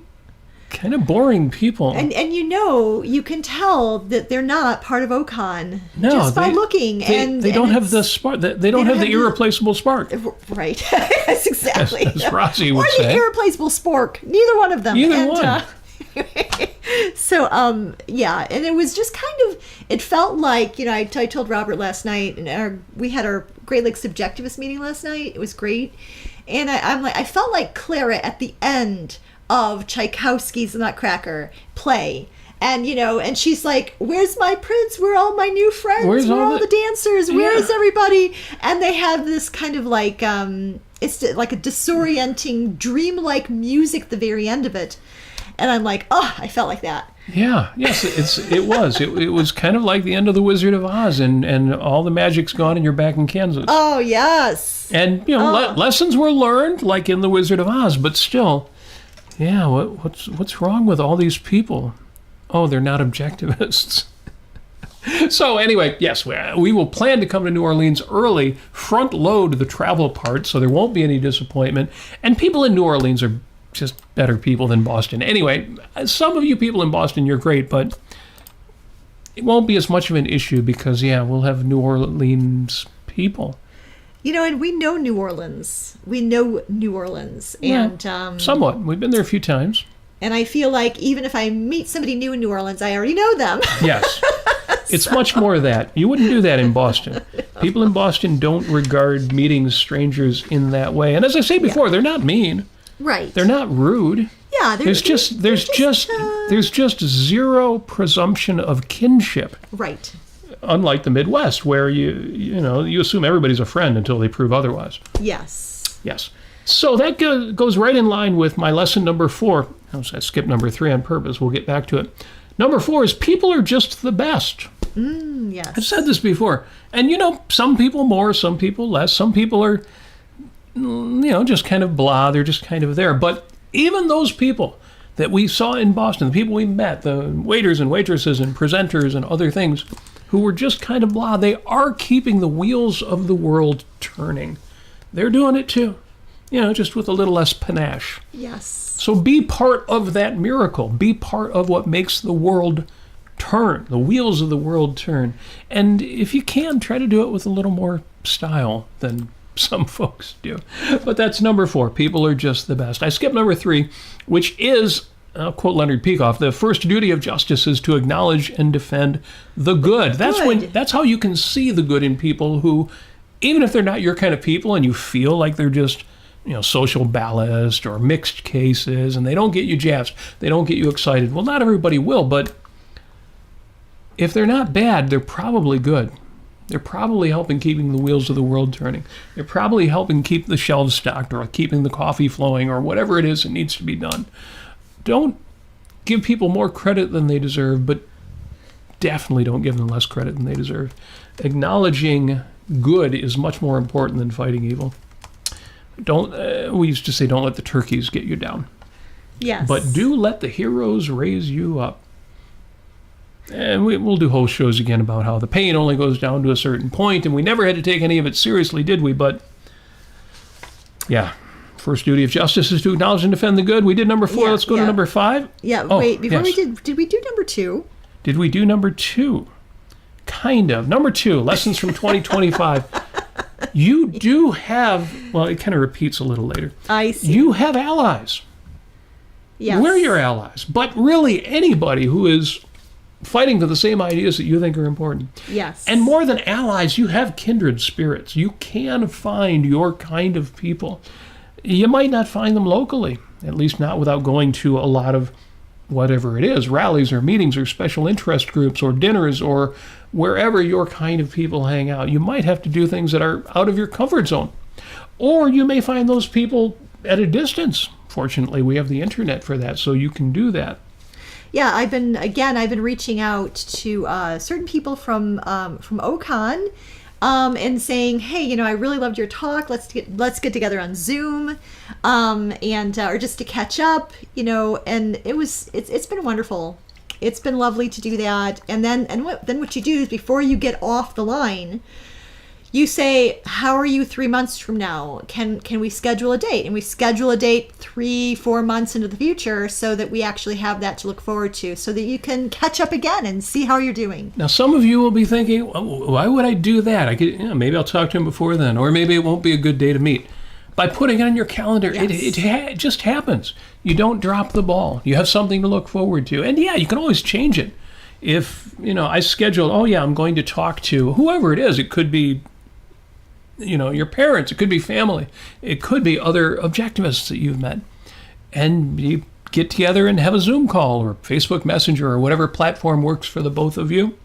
A: kind of boring people.
B: And you can tell that they're not part of OCON just by looking.
A: They don't have the spark. They don't have the irreplaceable spark.
B: Right. Yes, exactly.
A: As Rossi would say.
B: Or the irreplaceable spark. Neither one of them.
A: Either one.
B: So, and it was just kind of, it felt like, I told Robert last night, and we had our Great Lakes Subjectivist meeting last night. It was great. And I felt like Clara at the end of Tchaikovsky's The Nutcracker play. And, and she's like, where's my prince? Where are all my new friends? Where are all the dancers? Where is everybody? And they have this kind of like, it's like a disorienting, dreamlike music at the very end of it. And I'm like, I felt like that.
A: Yeah, yes, it was. It was kind of like the end of The Wizard of Oz, and all the magic's gone and you're back in Kansas.
B: Oh, yes.
A: And, lessons were learned, like in The Wizard of Oz, but still... Yeah, what's wrong with all these people? Oh, they're not objectivists. So anyway, yes, we will plan to come to New Orleans early, front load the travel part, so there won't be any disappointment. And people in New Orleans are just better people than Boston. Anyway, some of you people in Boston, you're great, but it won't be as much of an issue because, we'll have New Orleans people.
B: And we know New Orleans. And
A: somewhat. We've been there a few times.
B: And I feel like even if I meet somebody new in New Orleans, I already know them.
A: Yes. It's much more of that. You wouldn't do that in Boston. People in Boston don't regard meeting strangers in that way. And as I say before, they're not mean.
B: Right.
A: They're not rude.
B: Yeah,
A: there's just zero presumption of kinship.
B: Right.
A: Unlike the Midwest, where you assume everybody's a friend until they prove otherwise.
B: Yes.
A: Yes. So that goes right in line with my lesson number 4. I skipped number 3 on purpose. We'll get back to it. Number 4 is people are just the best.
B: Yes.
A: I've said this before. And, some people more, some people less. Some people are, just kind of blah. They're just kind of there. But even those people that we saw in Boston, the people we met, the waiters and waitresses and presenters and other things who were just kind of blah, they are keeping the wheels of the world turning. They're doing it too, just with a little less panache.
B: Yes.
A: So be part of that miracle. Be part of what makes the world turn, the wheels of the world turn. And if you can, try to do it with a little more style than some folks do. But that's number 4. People are just the best. I skipped number 3, which is, I'll quote Leonard Peikoff, the first duty of justice is to acknowledge and defend the good. That's how you can see the good in people who, even if they're not your kind of people and you feel like they're just social ballast or mixed cases, and they don't get you jazzed, they don't get you excited. Well, not everybody will, but if they're not bad, they're probably good. They're probably helping keeping the wheels of the world turning. They're probably helping keep the shelves stocked or keeping the coffee flowing or whatever it is that needs to be done. Don't give people more credit than they deserve, but definitely don't give them less credit than they deserve. Acknowledging good is much more important than fighting evil. We used to say, don't let the turkeys get you down.
B: Yes.
A: But do let the heroes raise you up. And we'll do whole shows again about how the pain only goes down to a certain point, and we never had to take any of it seriously, did we? But, yeah, first duty of justice is to acknowledge and defend the good. We did number 4. Let's go to number 5.
B: Yeah, wait, before we did we do number 2?
A: Did we do number 2? Kind of. Number 2, lessons from 2025. You do have, well, it kind of repeats a little later.
B: I see.
A: You have allies.
B: Yes.
A: We're your allies. But really, anybody who is fighting for the same ideas that you think are important.
B: Yes.
A: And more than allies, you have kindred spirits. You can find your kind of people. You might not find them locally, at least not without going to a lot of whatever it is, rallies or meetings or special interest groups or dinners or wherever your kind of people hang out. You might have to do things that are out of your comfort zone. Or you may find those people at a distance. Fortunately, we have the internet for that, so you can do that.
B: Yeah, I've been reaching out to certain people from OCON and saying, hey, I really loved your talk. Let's get together on Zoom, and or just to catch up, And it's been wonderful. It's been lovely to do that. And then what you do is before you get off the line, you say, how are you 3 months from now? Can we schedule a date? And we schedule a date 3-4 months into the future so that we actually have that to look forward to, so that you can catch up again and see how you're doing.
A: Now, some of you will be thinking, why would I do that? I could, maybe I'll talk to him before then, or maybe it won't be a good day to meet. By putting it on your calendar,
B: yes.
A: it just happens. You don't drop the ball. You have something to look forward to. And yeah, you can always change it. If, I scheduled, I'm going to talk to whoever it is. It could be your parents, it could be family, it could be other objectivists that you've met. And you get together and have a Zoom call or Facebook Messenger or whatever platform works for the both of you.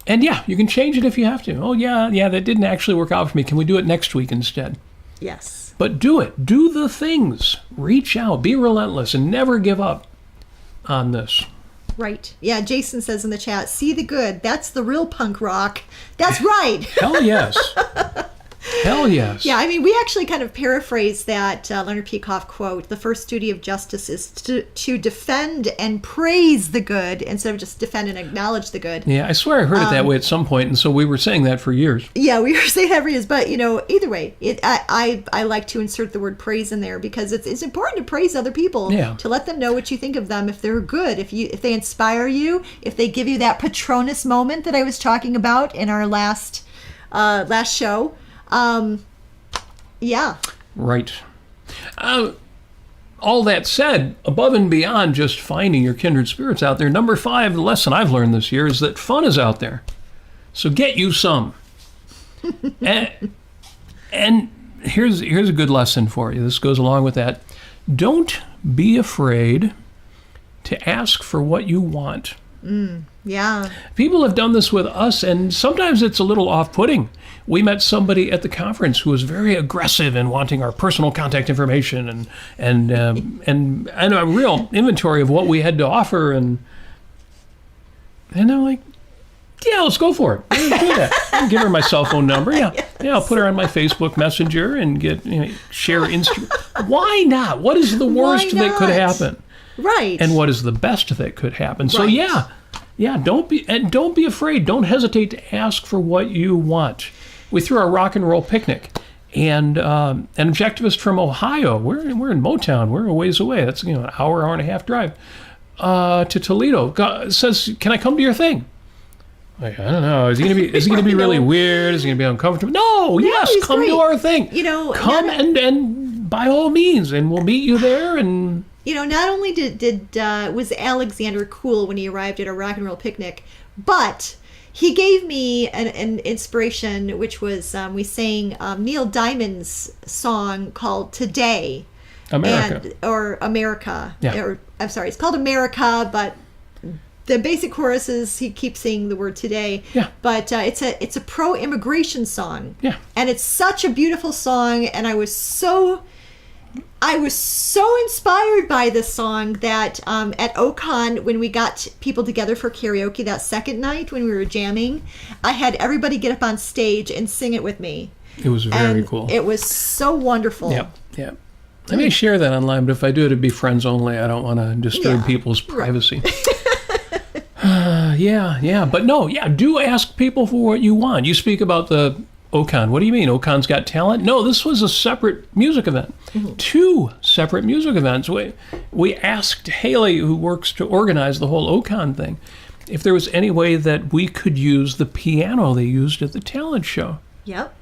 A: And yeah, you can change it if you have to. That didn't actually work out for me. Can we do it next week instead?
B: Yes.
A: But do it. Do the things. Reach out. Be relentless and never give up on this.
B: Right. Yeah, Jason says in the chat, see the good. That's the real punk rock. That's right.
A: Hell yes. Hell yes.
B: Yeah, we actually kind of paraphrased that Leonard Peikoff quote. The first duty of justice is to defend and praise the good instead of just defend and acknowledge the good.
A: Yeah, I swear I heard it that way at some point, and so we were saying that for years.
B: Yeah, we were saying that for years, but either way, I like to insert the word praise in there because it's important to praise other people, to let them know what you think of them if they're good, if they inspire you, if they give you that Patronus moment that I was talking about in our last show. Yeah.
A: Right. All that said, above and beyond just finding your kindred spirits out there, number 5, the lesson I've learned this year is that fun is out there. So get you some. and here's a good lesson for you. This goes along with that. Don't be afraid to ask for what you want.
B: Yeah.
A: People have done this with us, and sometimes it's a little off-putting. We met somebody at the conference who was very aggressive in wanting our personal contact information and a real inventory of what we had to offer, and I'm like, yeah, let's go for it. Let's do that. I'll give her my cell phone number. Yeah, I'll put her on my Facebook Messenger and get share Instagram. Why not? What is the worst that could happen?
B: Right.
A: And what is the best that could happen? So yeah, don't be afraid. Don't hesitate to ask for what you want. We threw our rock and roll picnic, and an objectivist from Ohio. We're in Motown. We're a ways away. That's an hour and a half drive to Toledo. Says, "Can I come to your thing?" Like, I don't know. Is he gonna be really weird? Is he gonna be uncomfortable? No, yes, come to our thing. Come and by all means, and we'll meet you there. And
B: not only was Alexander cool when he arrived at a rock and roll picnic, but he gave me an inspiration, which was we sang Neil Diamond's song called "Today,"
A: America.
B: or America.
A: Yeah.
B: Or I'm sorry, it's called America, but the basic chorus is he keeps saying the word "today."
A: Yeah.
B: But it's a pro-immigration song.
A: Yeah.
B: And it's such a beautiful song, and I was so inspired by this song that at OCON, when we got people together for karaoke that second night when we were jamming, I had everybody get up on stage and sing it with me.
A: It was very cool.
B: It was so wonderful.
A: Yeah. I may share that online, but if I do, it'd be friends only. I don't want to disturb people's privacy. But no, do ask people for what you want. You speak about the OCON. What do you mean? OCON's Got Talent? No, this was a separate music event. Mm-hmm. 2 separate music events. We asked Haley, who works to organize the whole OCON thing, if there was any way that we could use the piano they used at the talent show.
B: Yep.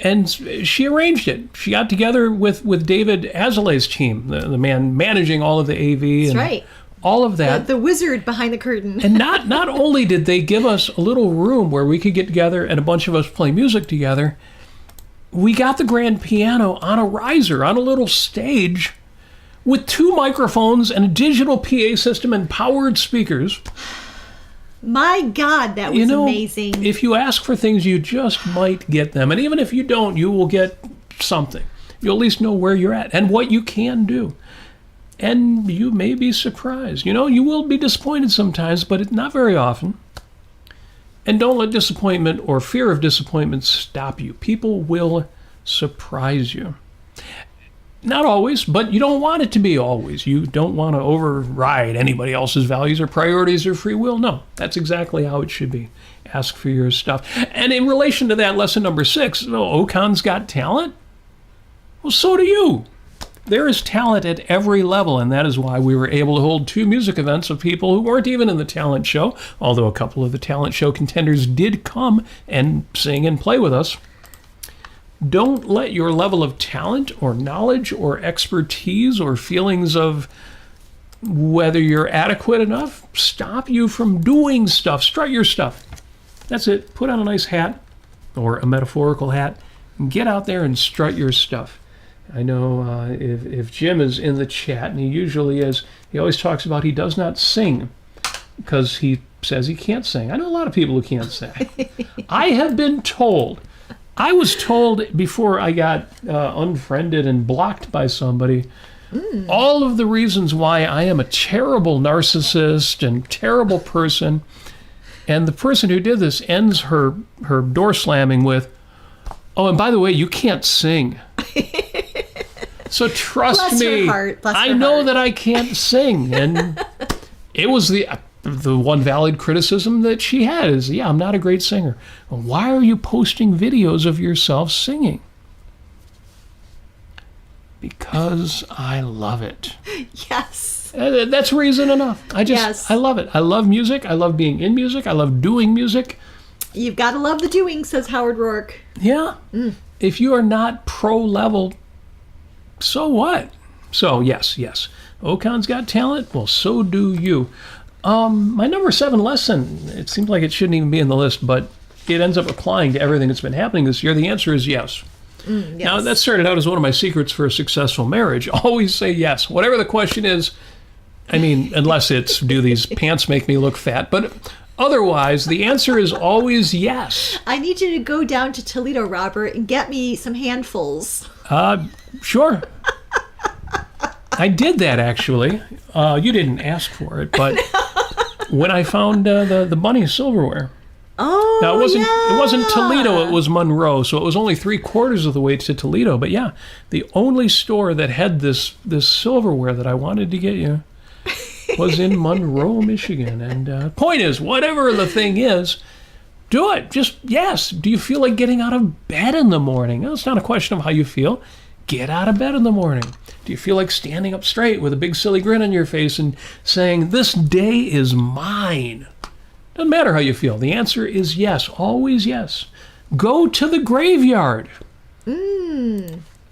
A: And she arranged it. She got together with David Azoulay's team, the man managing all of the AV.
B: That's
A: and
B: right.
A: All of that.
B: The wizard behind the curtain.
A: And not only did they give us a little room where we could get together and a bunch of us play music together, we got the grand piano on a riser, on a little stage, with 2 microphones and a digital PA system and powered speakers.
B: My God, that was amazing.
A: If you ask for things, you just might get them. And even if you don't, you will get something. You'll at least know where you're at and what you can do. And you may be surprised. You will be disappointed sometimes, but not very often. And don't let disappointment or fear of disappointment stop you. People will surprise you. Not always, but you don't want it to be always. You don't want to override anybody else's values or priorities or free will. No, that's exactly how it should be. Ask for your stuff. And in relation to that, lesson number 6, OCON's Got Talent? Well, so do you. There is talent at every level, and that is why we were able to hold 2 music events of people who weren't even in the talent show, although a couple of the talent show contenders did come and sing and play with us. Don't let your level of talent or knowledge or expertise or feelings of whether you're adequate enough stop you from doing stuff. Strut your stuff. That's it. Put on a nice hat or a metaphorical hat and get out there and strut your stuff. I know if Jim is in the chat, and he usually is, he always talks about he does not sing because he says he can't sing. I know a lot of people who can't sing. I have been told, I was told before I got unfriended and blocked by somebody, all of the reasons why I am a terrible narcissist and terrible person. And the person who did this ends her door slamming with, "Oh, and by the way, you can't sing." So trust me, I know that I can't sing. And it was the one valid criticism that she had is, yeah, I'm not a great singer. Well, why are you posting videos of yourself singing? Because I love it.
B: Yes.
A: That's reason enough. I love it. I love music. I love being in music. I love doing music.
B: You've got to love the doing, says Howard Rourke.
A: Yeah. If you are not pro level, so what? So yes. OCON's Got Talent. Well, so do you. My number 7 lesson, it seems like it shouldn't even be in the list, but it ends up applying to everything that's been happening this year. The answer is yes.
B: Yes.
A: Now, that started out as one of my secrets for a successful marriage. Always say yes. Whatever the question is, I mean, unless it's, do these pants make me look fat? But Otherwise, the answer is always yes.
B: I need you to go down to Toledo, Robert, and get me some handfuls.
A: Sure. I did that, actually. You didn't ask for it, but when I found the bunny silverware.
B: Oh,
A: now, it wasn't
B: yeah.
A: Toledo, it was Monroe, so it was only 3/4 of the way to Toledo. But yeah, the only store that had this silverware that I wanted to get you was in Monroe, Michigan. And point is, whatever the thing is, do it. Just, yes. Do you feel like getting out of bed in the morning? No, it's not a question of how you feel. Get out of bed in the morning. Do you feel like standing up straight with a big silly grin on your face and saying, this day is mine? Doesn't matter how you feel. The answer is yes. Always yes. Go to the graveyard. I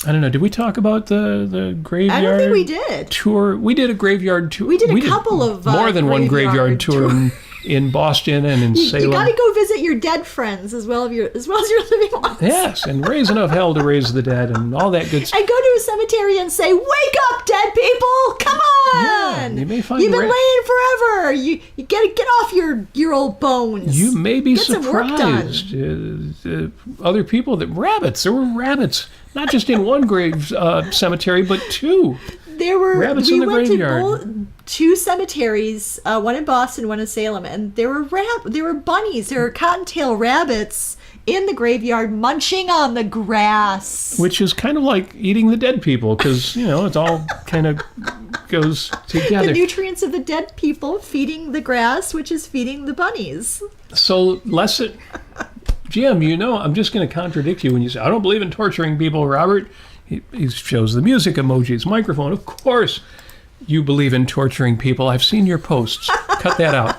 A: don't know. Did we talk about the graveyard?
B: I don't think we did.
A: Tour. We did a graveyard tour.
B: We did a couple of
A: more than one graveyard tour in Boston and in Salem.
B: You got to go visit your dead friends as well as your living ones.
A: Yes, and raise enough hell to raise the dead and all that good stuff.
B: And go to a cemetery and say, "Wake up, dead people! Come on!
A: Yeah, you may find
B: You've been laying forever. You get off your old bones.
A: You may be
B: get
A: surprised. Other people there were rabbits, not just in one grave cemetery, but two.
B: There were
A: rabbits in the graveyard.
B: We went to two cemeteries, one in Boston, one in Salem, and there were bunnies, there were cottontail rabbits in the graveyard munching on the grass.
A: Which is kind of like eating the dead people, because, it all kind of goes together.
B: The nutrients of the dead people feeding the grass, which is feeding the bunnies.
A: So, Jim, I'm just going to contradict you when you say, I don't believe in torturing people, Robert. He shows the music emojis, microphone. Of course you believe in torturing people. I've seen your posts. Cut that out.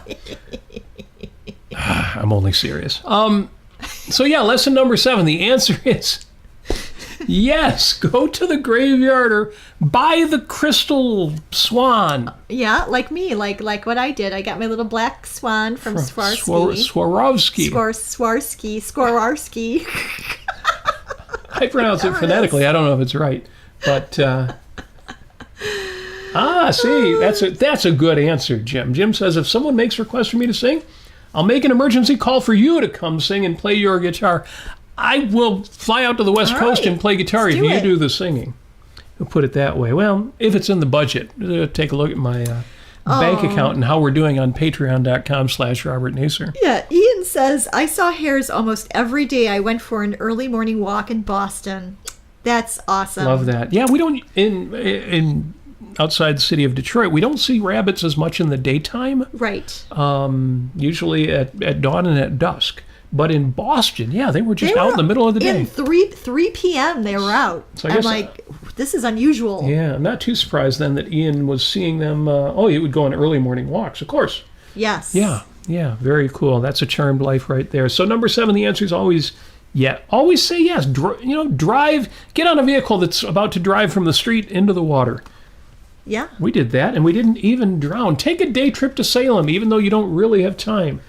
A: I'm only serious. So yeah, lesson number 7. The answer is yes. Go to the graveyard or buy the crystal swan.
B: Yeah, like me, like what I did. I got my little black swan from
A: Swarovski.
B: Swarovski.
A: I pronounce it phonetically. I don't know if it's right, but see, that's a good answer, Jim. Jim says if someone makes a request for me to sing, I'll make an emergency call for you to come sing and play your guitar. I will fly out to the West Coast and play guitar if you do the singing. We'll put it that way. Well, if it's in the budget, take a look at my bank account and how we're doing on patreon.com/Robert Nasir.
B: Yeah, Ian says, I saw hares almost every day. I went for an early morning walk in Boston. That's awesome.
A: Love that. Yeah, we don't, in outside the city of Detroit, we don't see rabbits as much in the daytime.
B: Right.
A: Usually at dawn and at dusk. But in Boston, yeah, they were just out in the middle of the day.
B: 3 p.m. they were out. So I'm like, this is unusual.
A: Yeah, I'm not too surprised then that Ian was seeing them. He would go on early morning walks, of course.
B: Yes.
A: Yeah, very cool. That's a charmed life right there. So number 7, the answer is always yeah. Always say yes. Drive, get on a vehicle that's about to drive from the street into the water.
B: Yeah.
A: We did that, and we didn't even drown. Take a day trip to Salem, even though you don't really have time.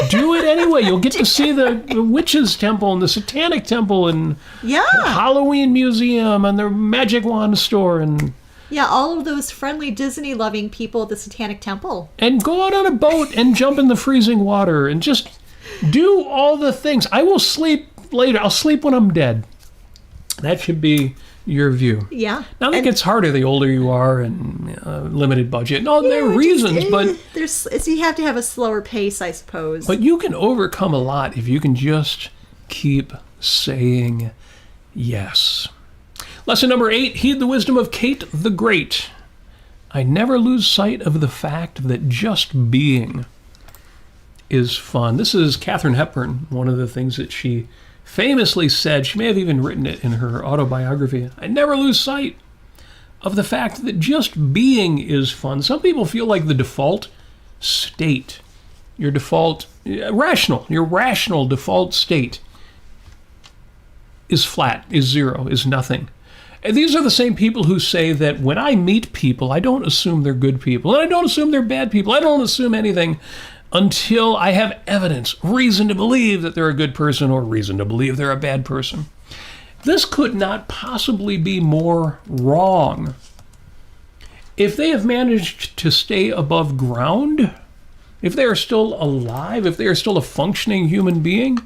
A: Do it anyway. You'll get to see the witches' temple and the satanic temple and the Halloween museum and the magic wand store and
B: all of those friendly Disney-loving people at the satanic temple.
A: And go out on a boat and jump in the freezing water and just do all the things. I will sleep later. I'll sleep when I'm dead. That should be your view.
B: Yeah.
A: Now that gets harder the older you are and limited budget. No, there are reasons, but
B: so you have to have a slower pace, I suppose.
A: But you can overcome a lot if you can just keep saying yes. Lesson number 8, heed the wisdom of Kate the Great. I never lose sight of the fact that just being is fun. This is Katharine Hepburn, one of the things that she famously said. She may have even written it in her autobiography. I never lose sight of the fact that just being is fun. Some people feel like the default state, your rational default state is flat, is zero, is nothing. And these are the same people who say that when I meet people, I don't assume they're good people, and I don't assume they're bad people. I don't assume anything until I have evidence, reason to believe that they're a good person or reason to believe they're a bad person. This could not possibly be more wrong. If they have managed to stay above ground, if they are still alive, if they are still a functioning human being,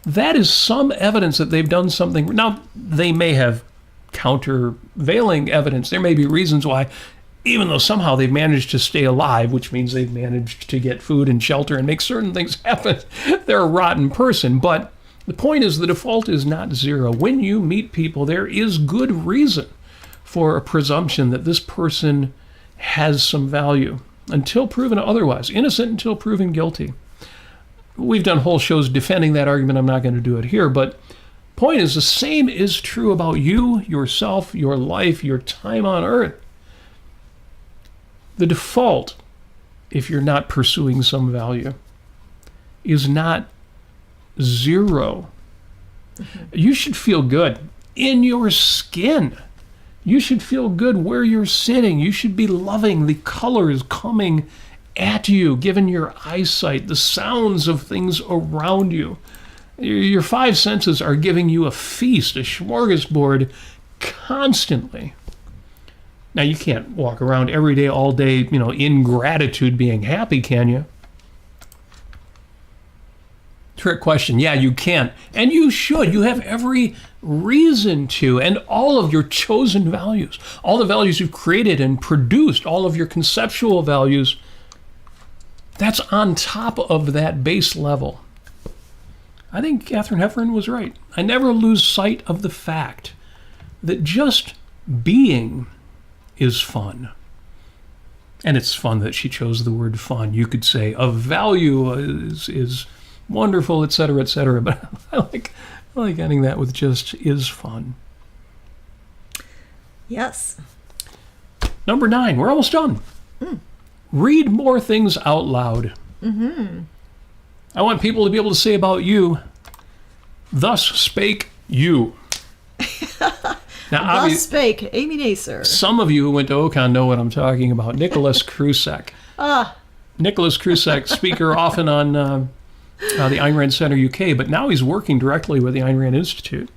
A: that is some evidence that they've done something. Now, they may have countervailing evidence. There may be reasons why, even though somehow they've managed to stay alive, which means they've managed to get food and shelter and make certain things happen, they're a rotten person. But the point is, the default is not zero. When you meet people, there is good reason for a presumption that this person has some value until proven otherwise. Innocent until proven guilty. We've done whole shows defending that argument. I'm not going to do it here, but point is, the same is true about you, yourself, your life, your time on earth. The default, if you're not pursuing some value, is not zero. You should feel good in your skin. You should feel good where you're sitting. You should be loving the colors coming at you, given your eyesight, the sounds of things around you. Your five senses are giving you a feast, a smorgasbord, constantly. Now, you can't walk around every day, all day, in gratitude, being happy, can you? Trick question. Yeah, you can. And you should. You have every reason to. And all of your chosen values, all the values you've created and produced, all of your conceptual values, that's on top of that base level. I think Katharine Heffernan was right. I never lose sight of the fact that just being is fun. And it's fun that she chose the word fun. You could say of value is wonderful, etc., etc. But I like ending that with just is fun.
B: Yes.
A: Number 9, we're almost done. Read more things out loud. I want people to be able to say about you, thus spake you. Now,
B: thus spake Amy Nasir.
A: Some of you who went to OCON know what I'm talking about. Nicholas Krusek. Nicholas Krusek, speaker often on the Ayn Rand Center UK, but now he's working directly with the Ayn Rand Institute.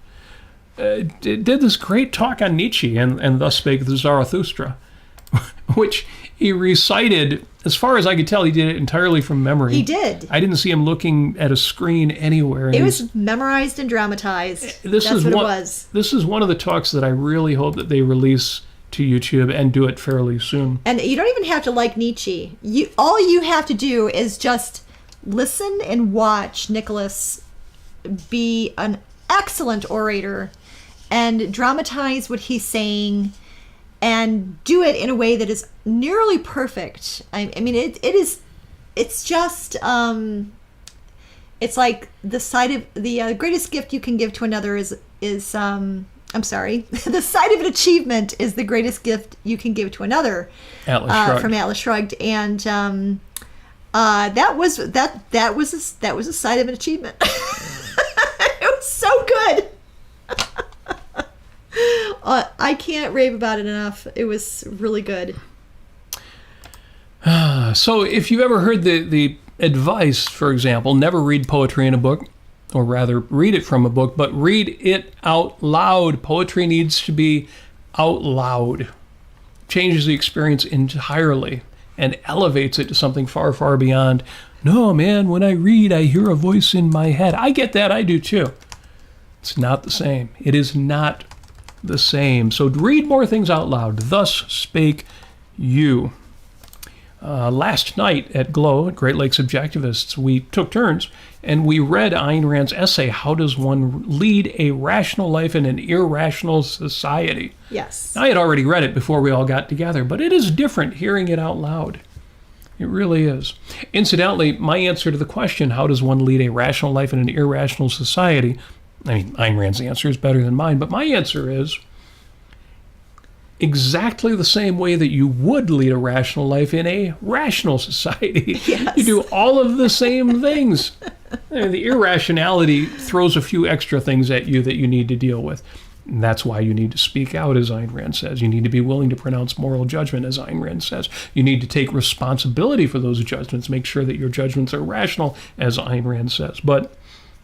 A: Did this great talk on Nietzsche and thus spake the Zarathustra, which he recited, as far as I could tell, he did it entirely from memory.
B: He did.
A: I didn't see him looking at a screen anywhere.
B: It was memorized and dramatized. That's what it was.
A: This is one of the talks that I really hope that they release to YouTube and do it fairly soon.
B: And you don't even have to like Nietzsche. All you have to do is just listen and watch Nicholas be an excellent orator and dramatize what he's saying and do it in a way that is nearly perfect. I mean, it's just, it's like the side of the greatest gift you can give to another is I'm sorry, the side of an achievement is the greatest gift you can give to another.
A: Atlas Shrugged.
B: From Atlas Shrugged, and that was a side of an achievement. It was so good. I can't rave about it enough. It was really good.
A: So if you've ever heard the advice, for example, never read poetry in a book, or rather read it from a book, but read it out loud. Poetry needs to be out loud. Changes the experience entirely and elevates it to something far, far beyond, no, man, when I read, I hear a voice in my head. I get that. I do too. It's not the same. It is not the same. So read more things out loud. Thus spake you. Last night at GLOW, at Great Lakes Objectivists, we took turns and we read Ayn Rand's essay, How Does One Lead a Rational Life in an Irrational Society?
B: Yes.
A: I had already read it before we all got together, but it is different hearing it out loud. It really is. Incidentally, my answer to the question, how does one lead a rational life in an irrational society? I mean, Ayn Rand's answer is better than mine, but my answer is exactly the same way that you would lead a rational life in a rational society.
B: Yes.
A: You do all of the same things. The irrationality throws a few extra things at you that you need to deal with. And that's why you need to speak out, as Ayn Rand says. You need to be willing to pronounce moral judgment, as Ayn Rand says. You need to take responsibility for those judgments. Make sure that your judgments are rational, as Ayn Rand says. But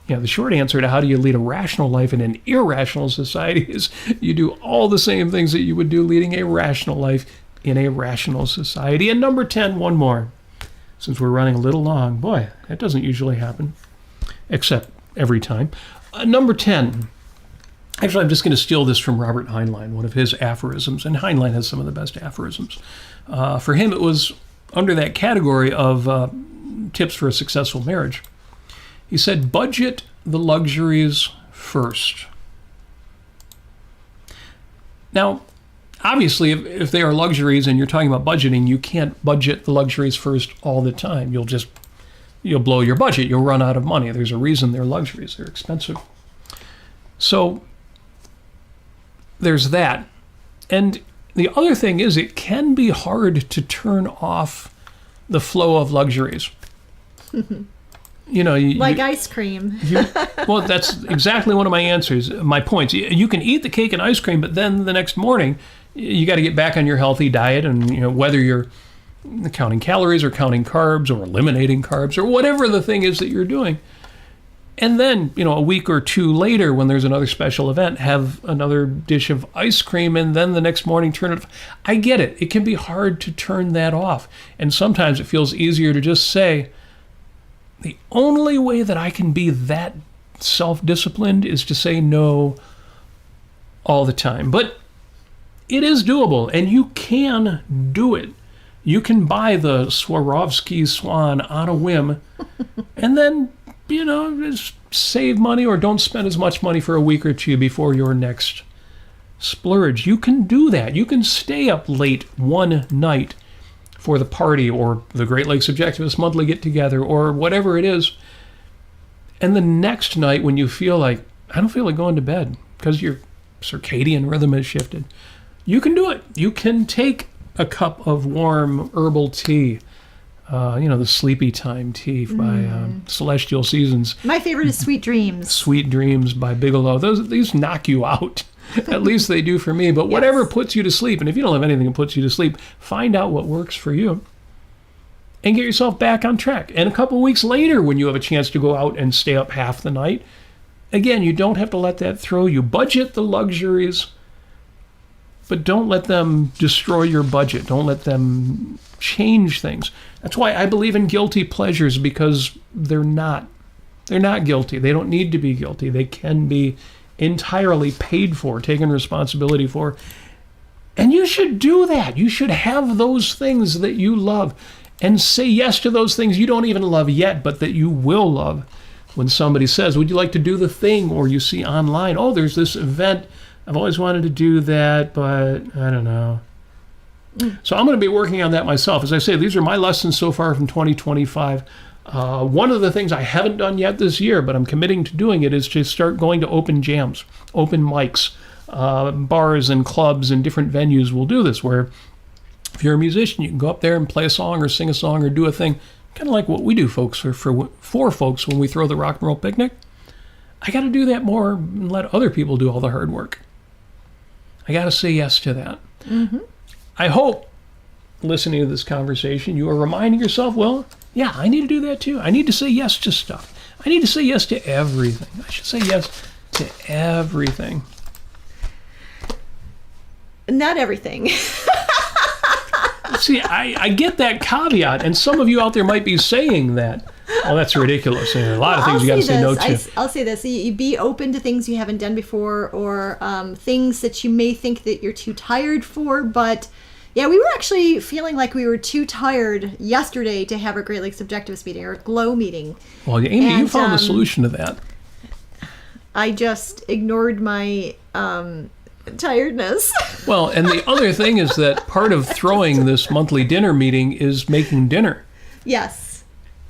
A: yeah, the short answer to how do you lead a rational life in an irrational society is you do all the same things that you would do leading a rational life in a rational society. And number 10, one more. since we're running a little long. Boy, that doesn't usually happen, except every time. Number 10. Actually, I'm just going to steal this from Robert Heinlein, one of his aphorisms, and Heinlein has some of the best aphorisms. For him, it was under that category of tips for a successful marriage. He said, budget the luxuries first. Now, obviously, if they are luxuries and you're talking about budgeting, you can't budget the luxuries first all the time. You'll blow your budget. You'll run out of money. There's a reason they're luxuries. They're expensive. So there's that. And the other thing is it can be hard to turn off the flow of luxuries.
B: Like ice cream.
A: Well, that's exactly one of my answers, my points. You can eat the cake and ice cream, but then the next morning, you got to get back on your healthy diet, and whether you're counting calories or counting carbs or eliminating carbs or whatever the thing is that you're doing. And then, a week or two later, when there's another special event, have another dish of ice cream, and then the next morning turn it off. I get it. It can be hard to turn that off. And sometimes it feels easier to just say, the only way that I can be that self-disciplined is to say no all the time. But it is doable, and you can do it. You can buy the Swarovski swan on a whim, and then just save money or don't spend as much money for a week or two before your next splurge. You can do that. You can stay up late one night for the party or the Great Lakes Objectivist monthly get-together or whatever it is. And the next night when you feel like, I don't feel like going to bed because your circadian rhythm has shifted, you can do it. You can take a cup of warm herbal tea, the Sleepy Time tea by Celestial Seasons.
B: My favorite is Sweet Dreams.
A: Sweet Dreams by Bigelow. These knock you out. At least they do for me. But whatever puts you to sleep, and if you don't have anything that puts you to sleep, find out what works for you and get yourself back on track. And a couple of weeks later, when you have a chance to go out and stay up half the night, again, you don't have to let that throw you. Budget the luxuries, but don't let them destroy your budget. Don't let them change things. That's why I believe in guilty pleasures, because they're not guilty. They don't need to be guilty. They can be entirely paid for, taken responsibility for. And you should do that. You should have those things that you love and say yes to those things you don't even love yet, but that you will love. When somebody says, would you like to do the thing? Or you see online, oh, there's this event. I've always wanted to do that, but I don't know. So I'm going to be working on that myself. As I say, these are my lessons so far from 2025. One of the things I haven't done yet this year, but I'm committing to doing it, is to start going to open jams, open mics. Bars and clubs and different venues will do this, where if you're a musician, you can go up there and play a song or sing a song or do a thing, kind of like what we do, folks, for folks when we throw the rock and roll picnic. I got to do that more and let other people do all the hard work. I got to say yes to that. Mm-hmm. I hope, listening to this conversation, you are reminding yourself, well, yeah, I need to do that too. I need to say yes to stuff. I need to say yes to everything. I should say yes to everything.
B: Not everything.
A: See, I get that caveat, and some of you out there might be saying that. Oh, that's ridiculous. There are a lot of things you got to say no to.
B: I'll say this. You be open to things you haven't done before, or things that you may think that you're too tired for. But, yeah, we were actually feeling like we were too tired yesterday to have a Great Lakes Objectivist meeting, or a GLOW meeting.
A: Well, Amy, you found a solution to that.
B: I just ignored my tiredness. Well,
A: and the other thing is that part of throwing this monthly dinner meeting is making dinner.
B: Yes.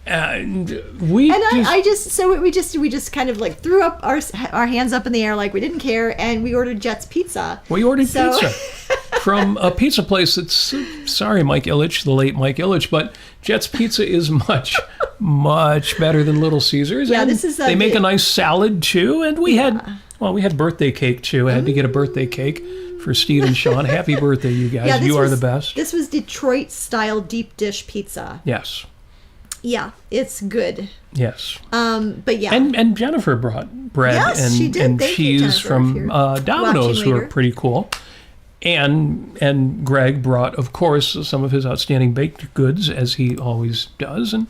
A: And
B: we just kind of like threw up our hands up in the air like we didn't care, and we ordered Jet's Pizza.
A: We ordered pizza from a pizza place that's, sorry, Mike Ilitch, the late Mike Ilitch, but Jet's Pizza is much, much better than Little Caesars.
B: Yeah,
A: and
B: this is
A: they make a nice salad too, and we had birthday cake too. I had to get a birthday cake for Steve and Sean. Happy birthday, you guys. Yeah, you are the best.
B: This was Detroit-style deep dish pizza.
A: Yes.
B: Yeah, it's good.
A: Yes.
B: But yeah.
A: And Jennifer brought bread and cheese from Domino's, who are pretty cool. And Greg brought, of course, some of his outstanding baked goods, as he always does, and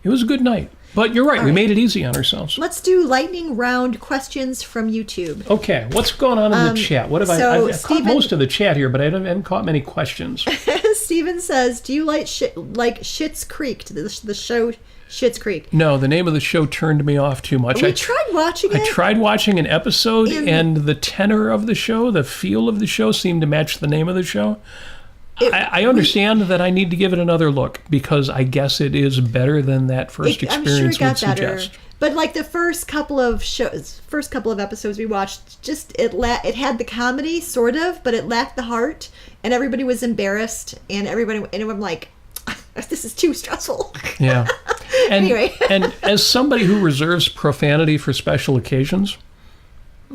A: it was a good night. But you're right, we made it easy on ourselves.
B: Let's do lightning round questions from YouTube.
A: Okay, what's going on in the chat? What have I've caught most of the chat here, but I haven't caught many questions.
B: Steven says, do you like Schitt's Creek, the show Schitt's Creek?
A: No, the name of the show turned me off too much.
B: I tried watching it.
A: I tried watching an episode, and the tenor of the show, the feel of the show seemed to match the name of the show. I understand that I need to give it another look, because I guess it is better than that first experience would suggest.
B: But like the first couple of episodes we watched, just it had the comedy sort of, but it lacked the heart, and everybody was embarrassed, and I'm like, this is too stressful.
A: Yeah. And,
B: anyway.
A: And as somebody who reserves profanity for special occasions,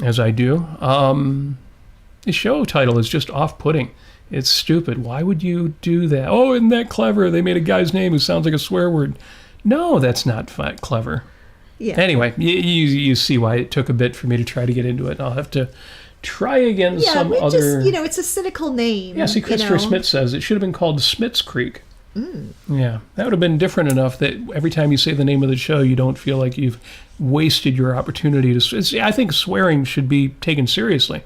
A: as I do, the show title is just off-putting. It's stupid. Why would you do that? Oh, isn't that clever? They made a guy's name who sounds like a swear word. No, that's not clever. Yeah. Anyway, you see why it took a bit for me to try to get into it. I'll have to try again some other...
B: it's a cynical name.
A: Yeah, see, Christopher Smith says it should have been called Smith's Creek. Yeah, that would have been different enough that every time you say the name of the show, you don't feel like you've wasted your opportunity to... I think swearing should be taken seriously.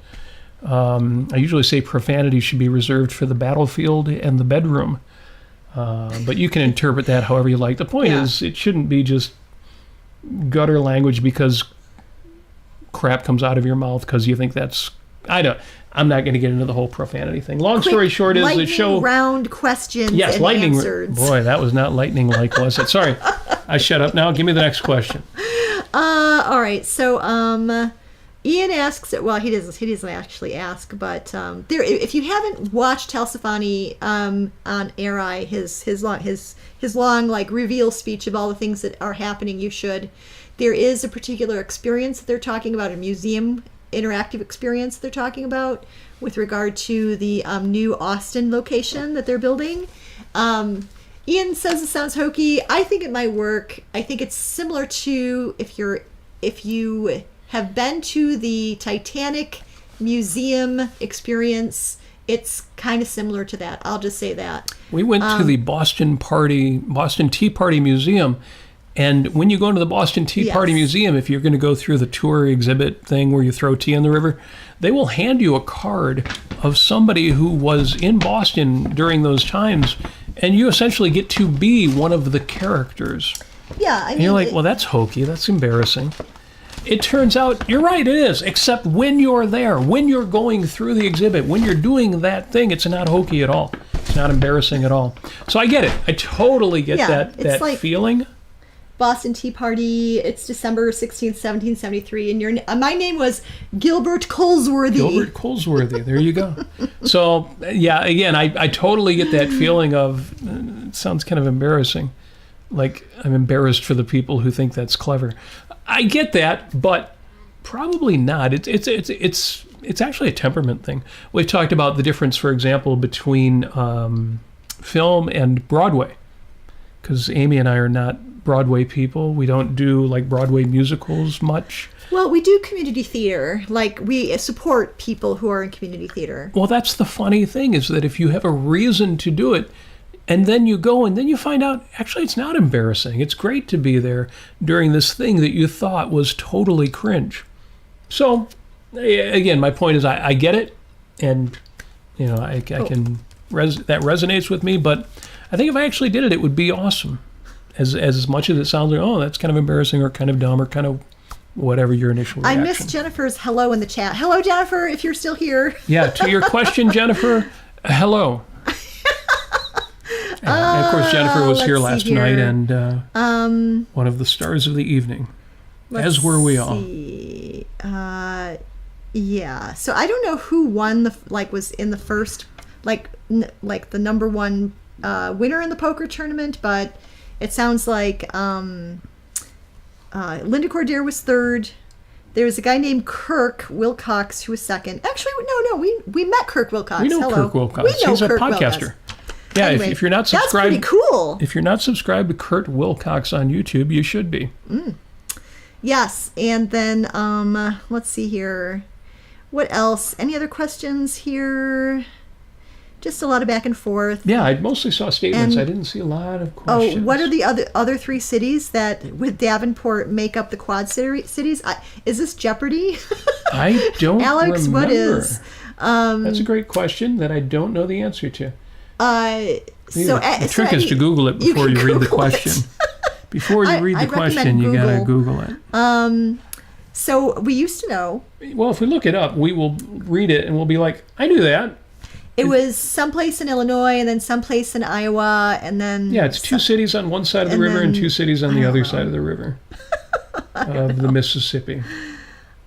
A: I usually say profanity should be reserved for the battlefield and the bedroom. But you can interpret that however you like. The point is, it shouldn't be just gutter language because crap comes out of your mouth because you think that's... I'm not going to get into the whole profanity thing. Long story short is the show...
B: Lightning round questions and answers.
A: Boy, that was not lightning-like, was it? Sorry. I shut up now. Give me the next question.
B: All right. So, Ian asks... Well, he doesn't actually ask, but if you haven't watched Talsafani on ARRI, his long like reveal speech of all the things that are happening, you should. There is a particular experience that they're talking about, a museum interactive experience they're talking about with regard to the new Austin location that they're building. Ian says it sounds hokey. I think it might work. I think it's similar to if you have been to the Titanic museum experience, it's kind of similar to that. I'll just say that.
A: We went to the Boston Tea Party Museum. And when you go into the Boston Tea Party Museum, if you're going to go through the tour exhibit thing where you throw tea in the river, they will hand you a card of somebody who was in Boston during those times, and you essentially get to be one of the characters.
B: Yeah, I mean...
A: And you're like, well, that's hokey, that's embarrassing. It turns out, you're right, it is, except when you're there, when you're going through the exhibit, when you're doing that thing, it's not hokey at all. It's not embarrassing at all. So I get it. I totally get that like, feeling.
B: Boston Tea Party, it's December 16th, 1773, and my name was Gilbert Colesworthy.
A: Gilbert Colesworthy, there you go. So, yeah, again, I totally get that feeling of, it sounds kind of embarrassing. Like, I'm embarrassed for the people who think that's clever. I get that, but probably not. It's actually a temperament thing. We've talked about the difference, for example, between film and Broadway, because Amy and I are not Broadway people. We don't do like Broadway musicals much.
B: Well, we do community theater. Like, we support people who are in community theater.
A: Well, that's the funny thing, is that if you have a reason to do it, and then you go and then you find out, actually, it's not embarrassing. It's great to be there during this thing that you thought was totally cringe. So, again, my point is I get it, and, you know, I can, that resonates with me, but I think if I actually did it, it would be awesome. As much as it sounds like, oh, that's kind of embarrassing or kind of dumb or kind of whatever your initial reaction.
B: I missed Jennifer's hello in the chat. Hello, Jennifer, if you're still here.
A: Yeah, to your question, Jennifer, hello. And of course, Jennifer was here last night and one of the stars of the evening, as were we all.
B: Yeah, so I don't know who won, was in the first, the number one winner in the poker tournament, but... It sounds like Linda Cordair was third. There was a guy named Kirk Wilcox who was second. Actually, no, we met Kirk Wilcox.
A: We know Kirk Wilcox. He's a podcaster. Yeah,
B: anyway,
A: if you're not subscribed,
B: that's pretty cool.
A: If you're not subscribed to Kurt Wilcox on YouTube, you should be.
B: Yes, and then let's see here. What else? Any other questions here? Just a lot of back and forth.
A: Yeah, I mostly saw statements. I didn't see a lot of questions.
B: Oh, what are the other three cities that, with Davenport, make up the Quad cities? Is this Jeopardy?
A: I don't
B: Alex,
A: remember.
B: what is?
A: That's a great question that I don't know the answer to.
B: The
A: trick is to Google it before you read the question. Before you read the question, you got to Google it.
B: So we used to know.
A: Well, if we look it up, we will read it and we'll be like, I knew that.
B: It was someplace in Illinois and then someplace in Iowa and then...
A: Yeah, it's two cities on one side of the river and two cities on the other side of the river of the Mississippi.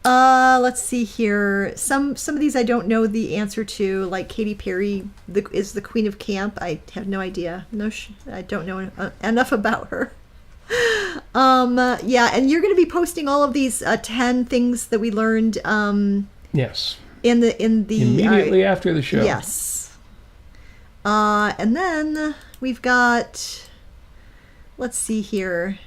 B: Let's see here. Some of these I don't know the answer to, like Katy Perry is the queen of camp. I have no idea. I don't know enough about her. Yeah, and you're going to be posting all of these 10 things that we learned.
A: Yes.
B: In the
A: immediately after the show.
B: Yes. And then we've got, let's see here.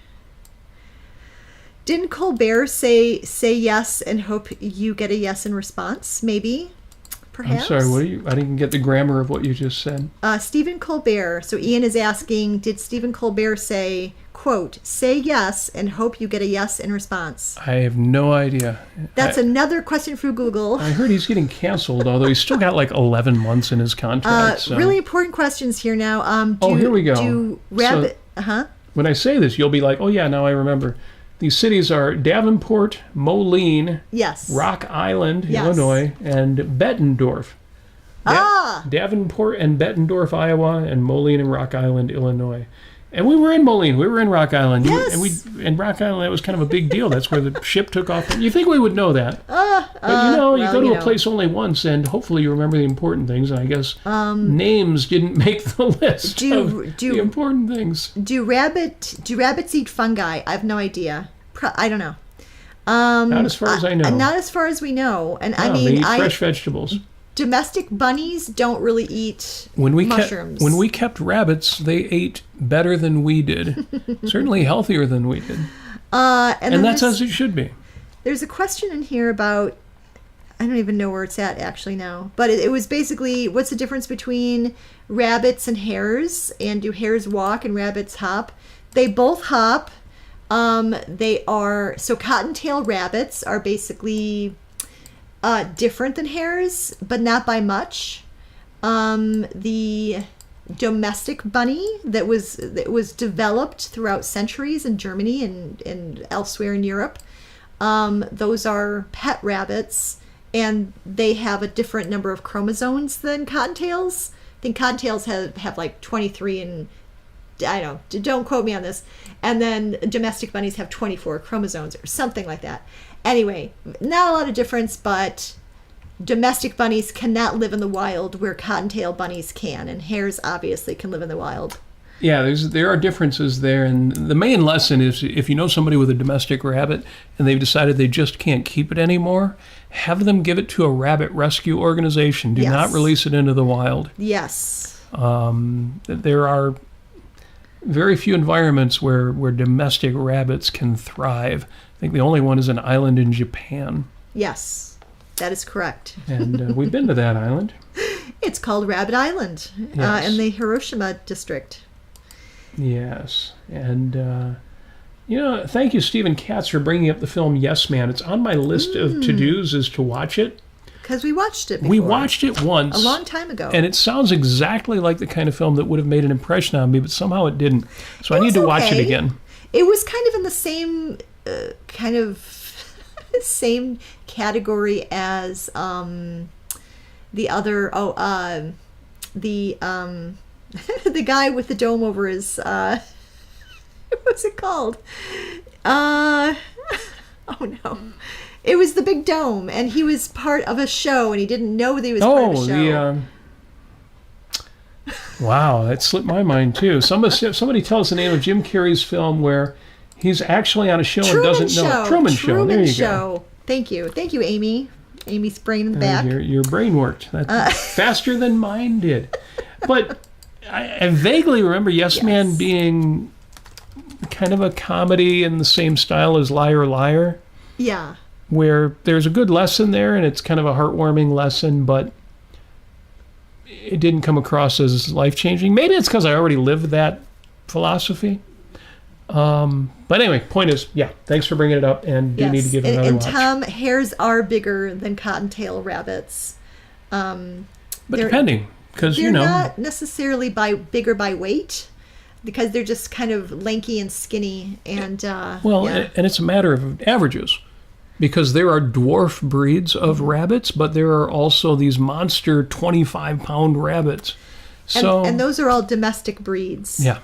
B: Didn't Colbert say yes and hope you get a yes in response? Maybe, perhaps.
A: I'm sorry. I didn't get the grammar of what you just said.
B: Stephen Colbert. So Ian is asking, did Stephen Colbert say, quote, say yes and hope you get a yes in response?
A: I have no idea.
B: That's another question for Google.
A: I heard he's getting canceled, although he's still got like 11 months in his contract. So.
B: Really important questions here now.
A: Here we go.
B: Do rabbit?
A: When I say this, you'll be like, oh yeah, now I remember. These cities are Davenport, Moline,
B: yes,
A: Rock Island, yes, Illinois, and Bettendorf. Davenport and Bettendorf, Iowa, and Moline and Rock Island, Illinois. And we were in Moline. We were in Rock Island.
B: Yes.
A: And Rock Island, that was kind of a big deal. That's where the ship took off. You think we would know that. But you go to a place only once, and hopefully you remember the important things. And I guess names didn't make the list of the important things.
B: Do rabbits eat fungi? I have no idea. I don't know.
A: Not as far as I know.
B: Not as far as we know. And
A: no, they eat fresh vegetables.
B: Domestic bunnies don't really eat mushrooms.
A: When we kept rabbits, they ate better than we did. Certainly healthier than we did. And that's as it should be.
B: There's a question in here about, I don't even know where it's at actually now, but it was basically, what's the difference between rabbits and hares? And do hares walk and rabbits hop? They both hop. So cottontail rabbits are basically... different than hares, but not by much. The domestic bunny that was developed throughout centuries in Germany and elsewhere in Europe, those are pet rabbits, and they have a different number of chromosomes than cottontails. I think cottontails have like 23 and I don't know, don't quote me on this. And then domestic bunnies have 24 chromosomes or something like that. Anyway, not a lot of difference, but domestic bunnies cannot live in the wild where cottontail bunnies can, and hares obviously can live in the wild.
A: Yeah, there are differences there, and the main lesson is if you know somebody with a domestic rabbit and they've decided they just can't keep it anymore, have them give it to a rabbit rescue organization. Do not release it into the wild.
B: Yes.
A: There are very few environments where domestic rabbits can thrive. I think the only one is an island in Japan.
B: Yes, that is correct.
A: And we've been to that island.
B: It's called Rabbit Island in the Hiroshima district.
A: Yes. And, thank you, Stephen Katz, for bringing up the film Yes Man. It's on my list of to-dos is to watch it.
B: Because we watched it before.
A: We watched it once.
B: A long time ago.
A: And it sounds exactly like the kind of film that would have made an impression on me, but somehow it didn't. So I need to watch it again.
B: It was kind of in the same same category as the other the guy with the dome over his what's it called? Oh no. It was the big dome, and he was part of a show, and he didn't know that he was part of a show.
A: Wow, that slipped my mind too. Somebody tell us the name of Jim Carrey's film where he's actually on a show and doesn't know it. Truman Show. There you go.
B: Thank you, Amy. Amy's brain in the back.
A: Your brain worked. That's faster than mine did. But I vaguely remember Yes Man being kind of a comedy in the same style as Liar Liar.
B: Yeah.
A: where there's a good lesson there, and it's kind of a heartwarming lesson, but it didn't come across as life-changing. Maybe it's because I already lived that philosophy. But anyway, point is, yeah, thanks for bringing it up, and do need to give it another watch.
B: And Tom, hares are bigger than cottontail rabbits.
A: But depending, because,
B: they're not necessarily bigger by weight, because they're just kind of lanky and skinny. And
A: and it's a matter of averages. Because there are dwarf breeds of rabbits, but there are also these monster 25-pound rabbits. So,
B: and those are all domestic breeds.
A: Yeah.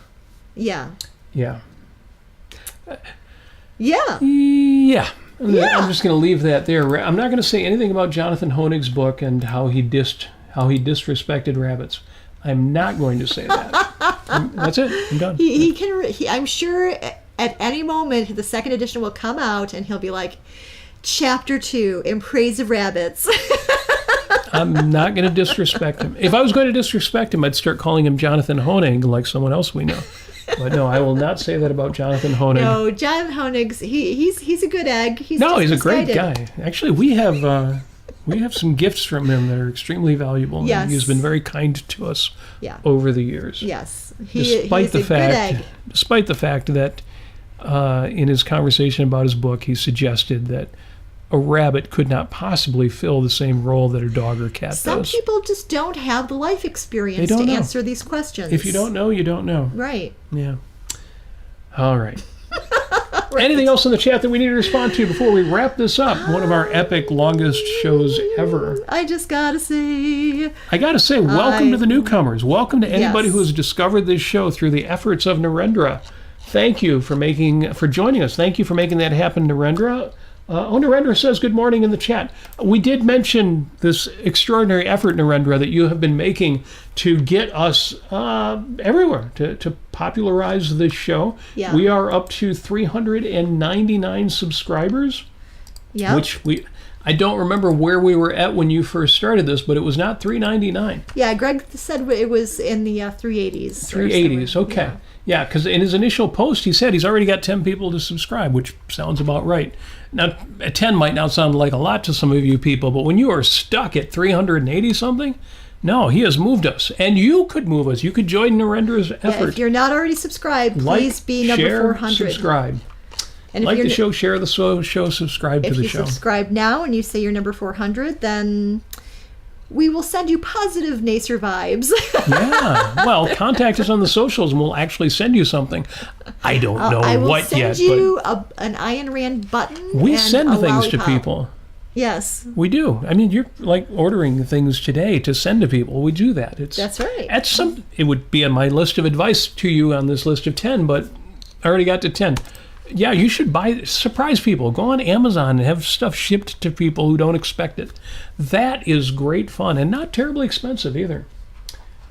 B: Yeah.
A: Yeah.
B: Yeah.
A: Yeah. I'm just going to leave that there. I'm not going to say anything about Jonathan Honig's book and how he disrespected rabbits. I'm not going to say that. That's it. I'm done.
B: I'm sure at any moment the second edition will come out and he'll be like, Chapter 2, In Praise of Rabbits.
A: I'm not going to disrespect him. If I was going to disrespect him, I'd start calling him Jonathan Honig like someone else we know. But no, I will not say that about Jonathan Honig.
B: No, Jonathan Honig's he's a good egg. He's
A: a great guy. Actually, we have some gifts from him that are extremely valuable.
B: Yes.
A: And he's been very kind to us over the years.
B: Yes.
A: Despite the fact that in his conversation about his book, he suggested that a rabbit could not possibly fill the same role that a dog or cat does.
B: Some people just don't have the life experience to answer these questions.
A: If you don't know, you don't know.
B: Right.
A: Yeah. All right. Right. Anything else in the chat that we need to respond to before we wrap this up? One of our epic, longest shows ever.
B: I just gotta say,
A: welcome to the newcomers. Welcome to anybody who has discovered this show through the efforts of Narendra. Thank you for joining us. Thank you for making that happen, Narendra. Narendra says good morning in the chat. We did mention this extraordinary effort, Narendra, that you have been making to get us everywhere, to popularize this show.
B: Yeah.
A: We are up to 399 subscribers.
B: Yeah.
A: I don't remember where we were at when you first started this, but it was not 399.
B: Yeah, Greg said it was in the 380s.
A: 380s, okay. Yeah, because in his initial post, he said he's already got 10 people to subscribe, which sounds about right. Now, 10 might not sound like a lot to some of you people, but when you are stuck at 380-something, no, he has moved us. And you could move us. You could join Narendra's effort.
B: Yeah, if you're not already subscribed, please be number 400.
A: Subscribe.
B: And
A: like the show, share the show, subscribe to the show.
B: If you subscribe now and you say you're number 400, then we will send you positive Nasir vibes.
A: Yeah. Well, contact us on the socials and we'll actually send you something. I don't know what yet.
B: I will send you an Ayn Rand button.
A: We send things to people.
B: Yes.
A: We do. I mean, you're like ordering things today to send to people. We do that.
B: That's right.
A: It would be on my list of advice to you on this list of 10, but I already got to 10. Yeah, you should surprise people. Go on Amazon and have stuff shipped to people who don't expect it. That is great fun and not terribly expensive either.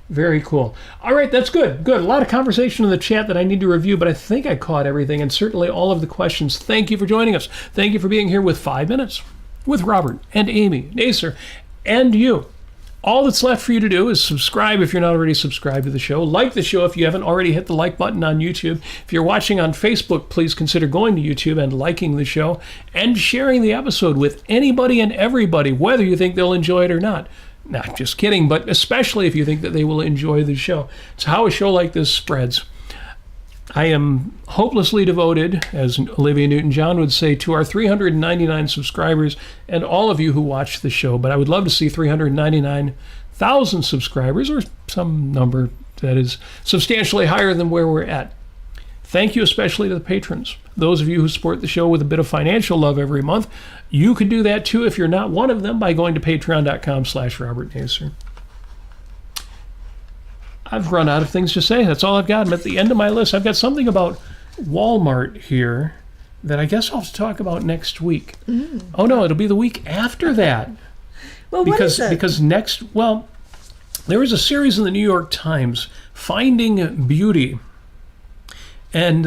A: Very cool. All right, that's good. Good. A lot of conversation in the chat that I need to review, but I think I caught everything and certainly all of the questions. Thank you for joining us. Thank you for being here with 5 Minutes with Robert and Amy, Nasir, and you. All that's left for you to do is subscribe if you're not already subscribed to the show. Like the show if you haven't already hit the like button on YouTube. If you're watching on Facebook, please consider going to YouTube and liking the show and sharing the episode with anybody and everybody, whether you think they'll enjoy it or not. Not just kidding, but especially if you think that they will enjoy the show. It's how a show like this spreads. I am hopelessly devoted, as Olivia Newton-John would say, to our 399 subscribers and all of you who watch the show. But I would love to see 399,000 subscribers, or some number that is substantially higher than where we're at. Thank you especially to the patrons. Those of you who support the show with a bit of financial love every month. You could do that too if you're not one of them by going to patreon.com/Robert Nasir. I've run out of things to say. That's all I've got. I'm at the end of my list. I've got something about Walmart here that I guess I'll have to talk about next week. Oh no, it'll be the week after that.
B: Well, what is it?
A: Because there was a series in the New York Times, Finding Beauty. And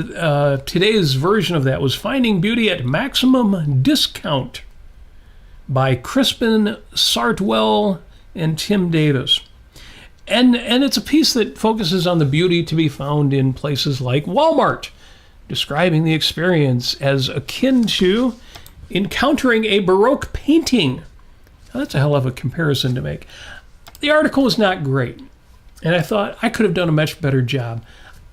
A: today's version of that was Finding Beauty at Maximum Discount by Crispin Sartwell and Tim Davis. And it's a piece that focuses on the beauty to be found in places like Walmart, describing the experience as akin to encountering a Baroque painting. Now, that's a hell of a comparison to make. The article was not great, and I thought I could have done a much better job.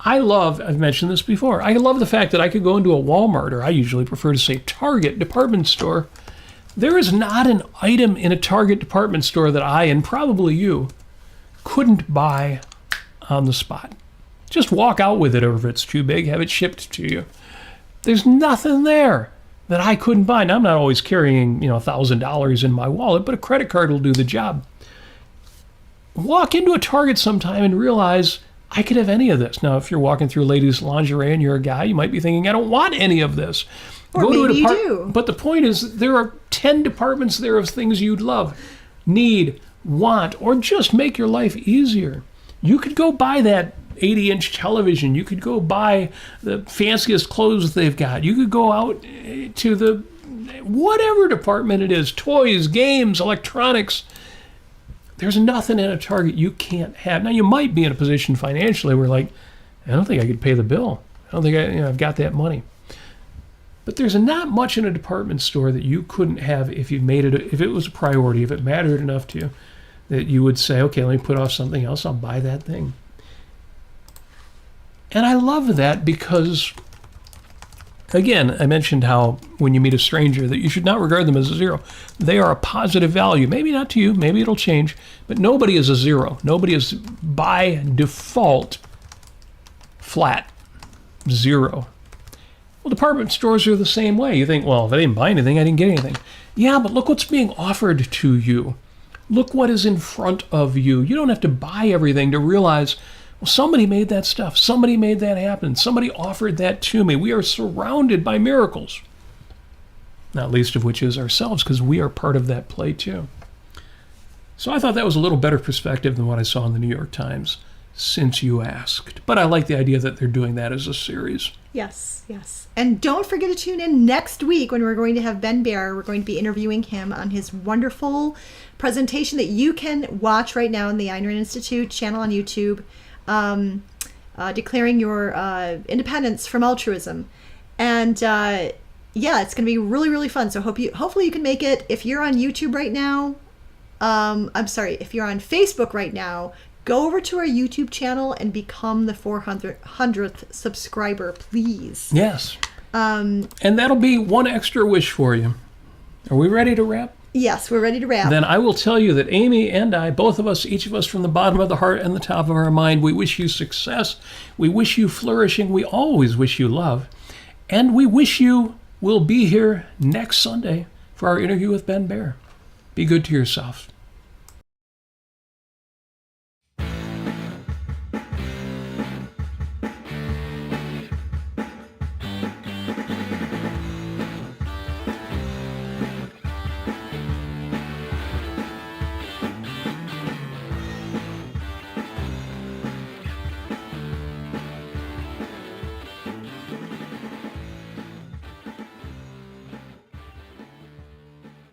A: I've mentioned this before, I love the fact that I could go into a Walmart, or I usually prefer to say Target department store. There is not an item in a Target department store that I, and probably you, couldn't buy on the spot. Just walk out with it, or if it's too big, have it shipped to you. There's nothing there that I couldn't buy. Now, I'm not always carrying, $1,000 in my wallet, but a credit card will do the job. Walk into a Target sometime and realize I could have any of this. Now, if you're walking through ladies' lingerie and you're a guy, you might be thinking, I don't want any of this.
B: Or maybe you do.
A: But the point is, there are 10 departments there of things you'd love, need, want, or just make your life easier. You could go buy that 80-inch television. You could go buy the fanciest clothes they've got. You could go out to the whatever department it is, toys, games, electronics. There's nothing in a Target you can't have. Now, you might be in a position financially where, I don't think I could pay the bill. I don't think I've got that money. But there's not much in a department store that you couldn't have if you made it, if it was a priority, if it mattered enough to you, that you would say, okay, let me put off something else. I'll buy that thing. And I love that because, again, I mentioned how when you meet a stranger that you should not regard them as a zero. They are a positive value. Maybe not to you. Maybe it'll change. But nobody is a zero. Nobody is by default flat. Zero. Well, department stores are the same way. You think, well, if I didn't buy anything, I didn't get anything. Yeah, but look what's being offered to you. Look what is in front of you. You don't have to buy everything to realize, well, somebody made that stuff. Somebody made that happen. Somebody offered that to me. We are surrounded by miracles. Not least of which is ourselves, because we are part of that play too. So I thought that was a little better perspective than what I saw in the New York Times, since you asked. But I like the idea that they're doing that as a series.
B: Yes, yes. And don't forget to tune in next week when we're going to have Ben Baer. We're going to be interviewing him on his wonderful presentation that you can watch right now in the Ayn Rand Institute channel on YouTube, declaring your independence from altruism. And yeah, it's going to be really, really fun. So hopefully you can make it. If you're on YouTube right now, if you're on Facebook right now, go over to our YouTube channel and become the 400th subscriber, please.
A: Yes. And that'll be one extra wish for you. Are we ready to wrap?
B: Yes, we're ready to wrap.
A: Then I will tell you that Amy and I, both of us, each of us from the bottom of the heart and the top of our mind, we wish you success. We wish you flourishing. We always wish you love. And we wish you will be here next Sunday for our interview with Ben Baer. Be good to yourself.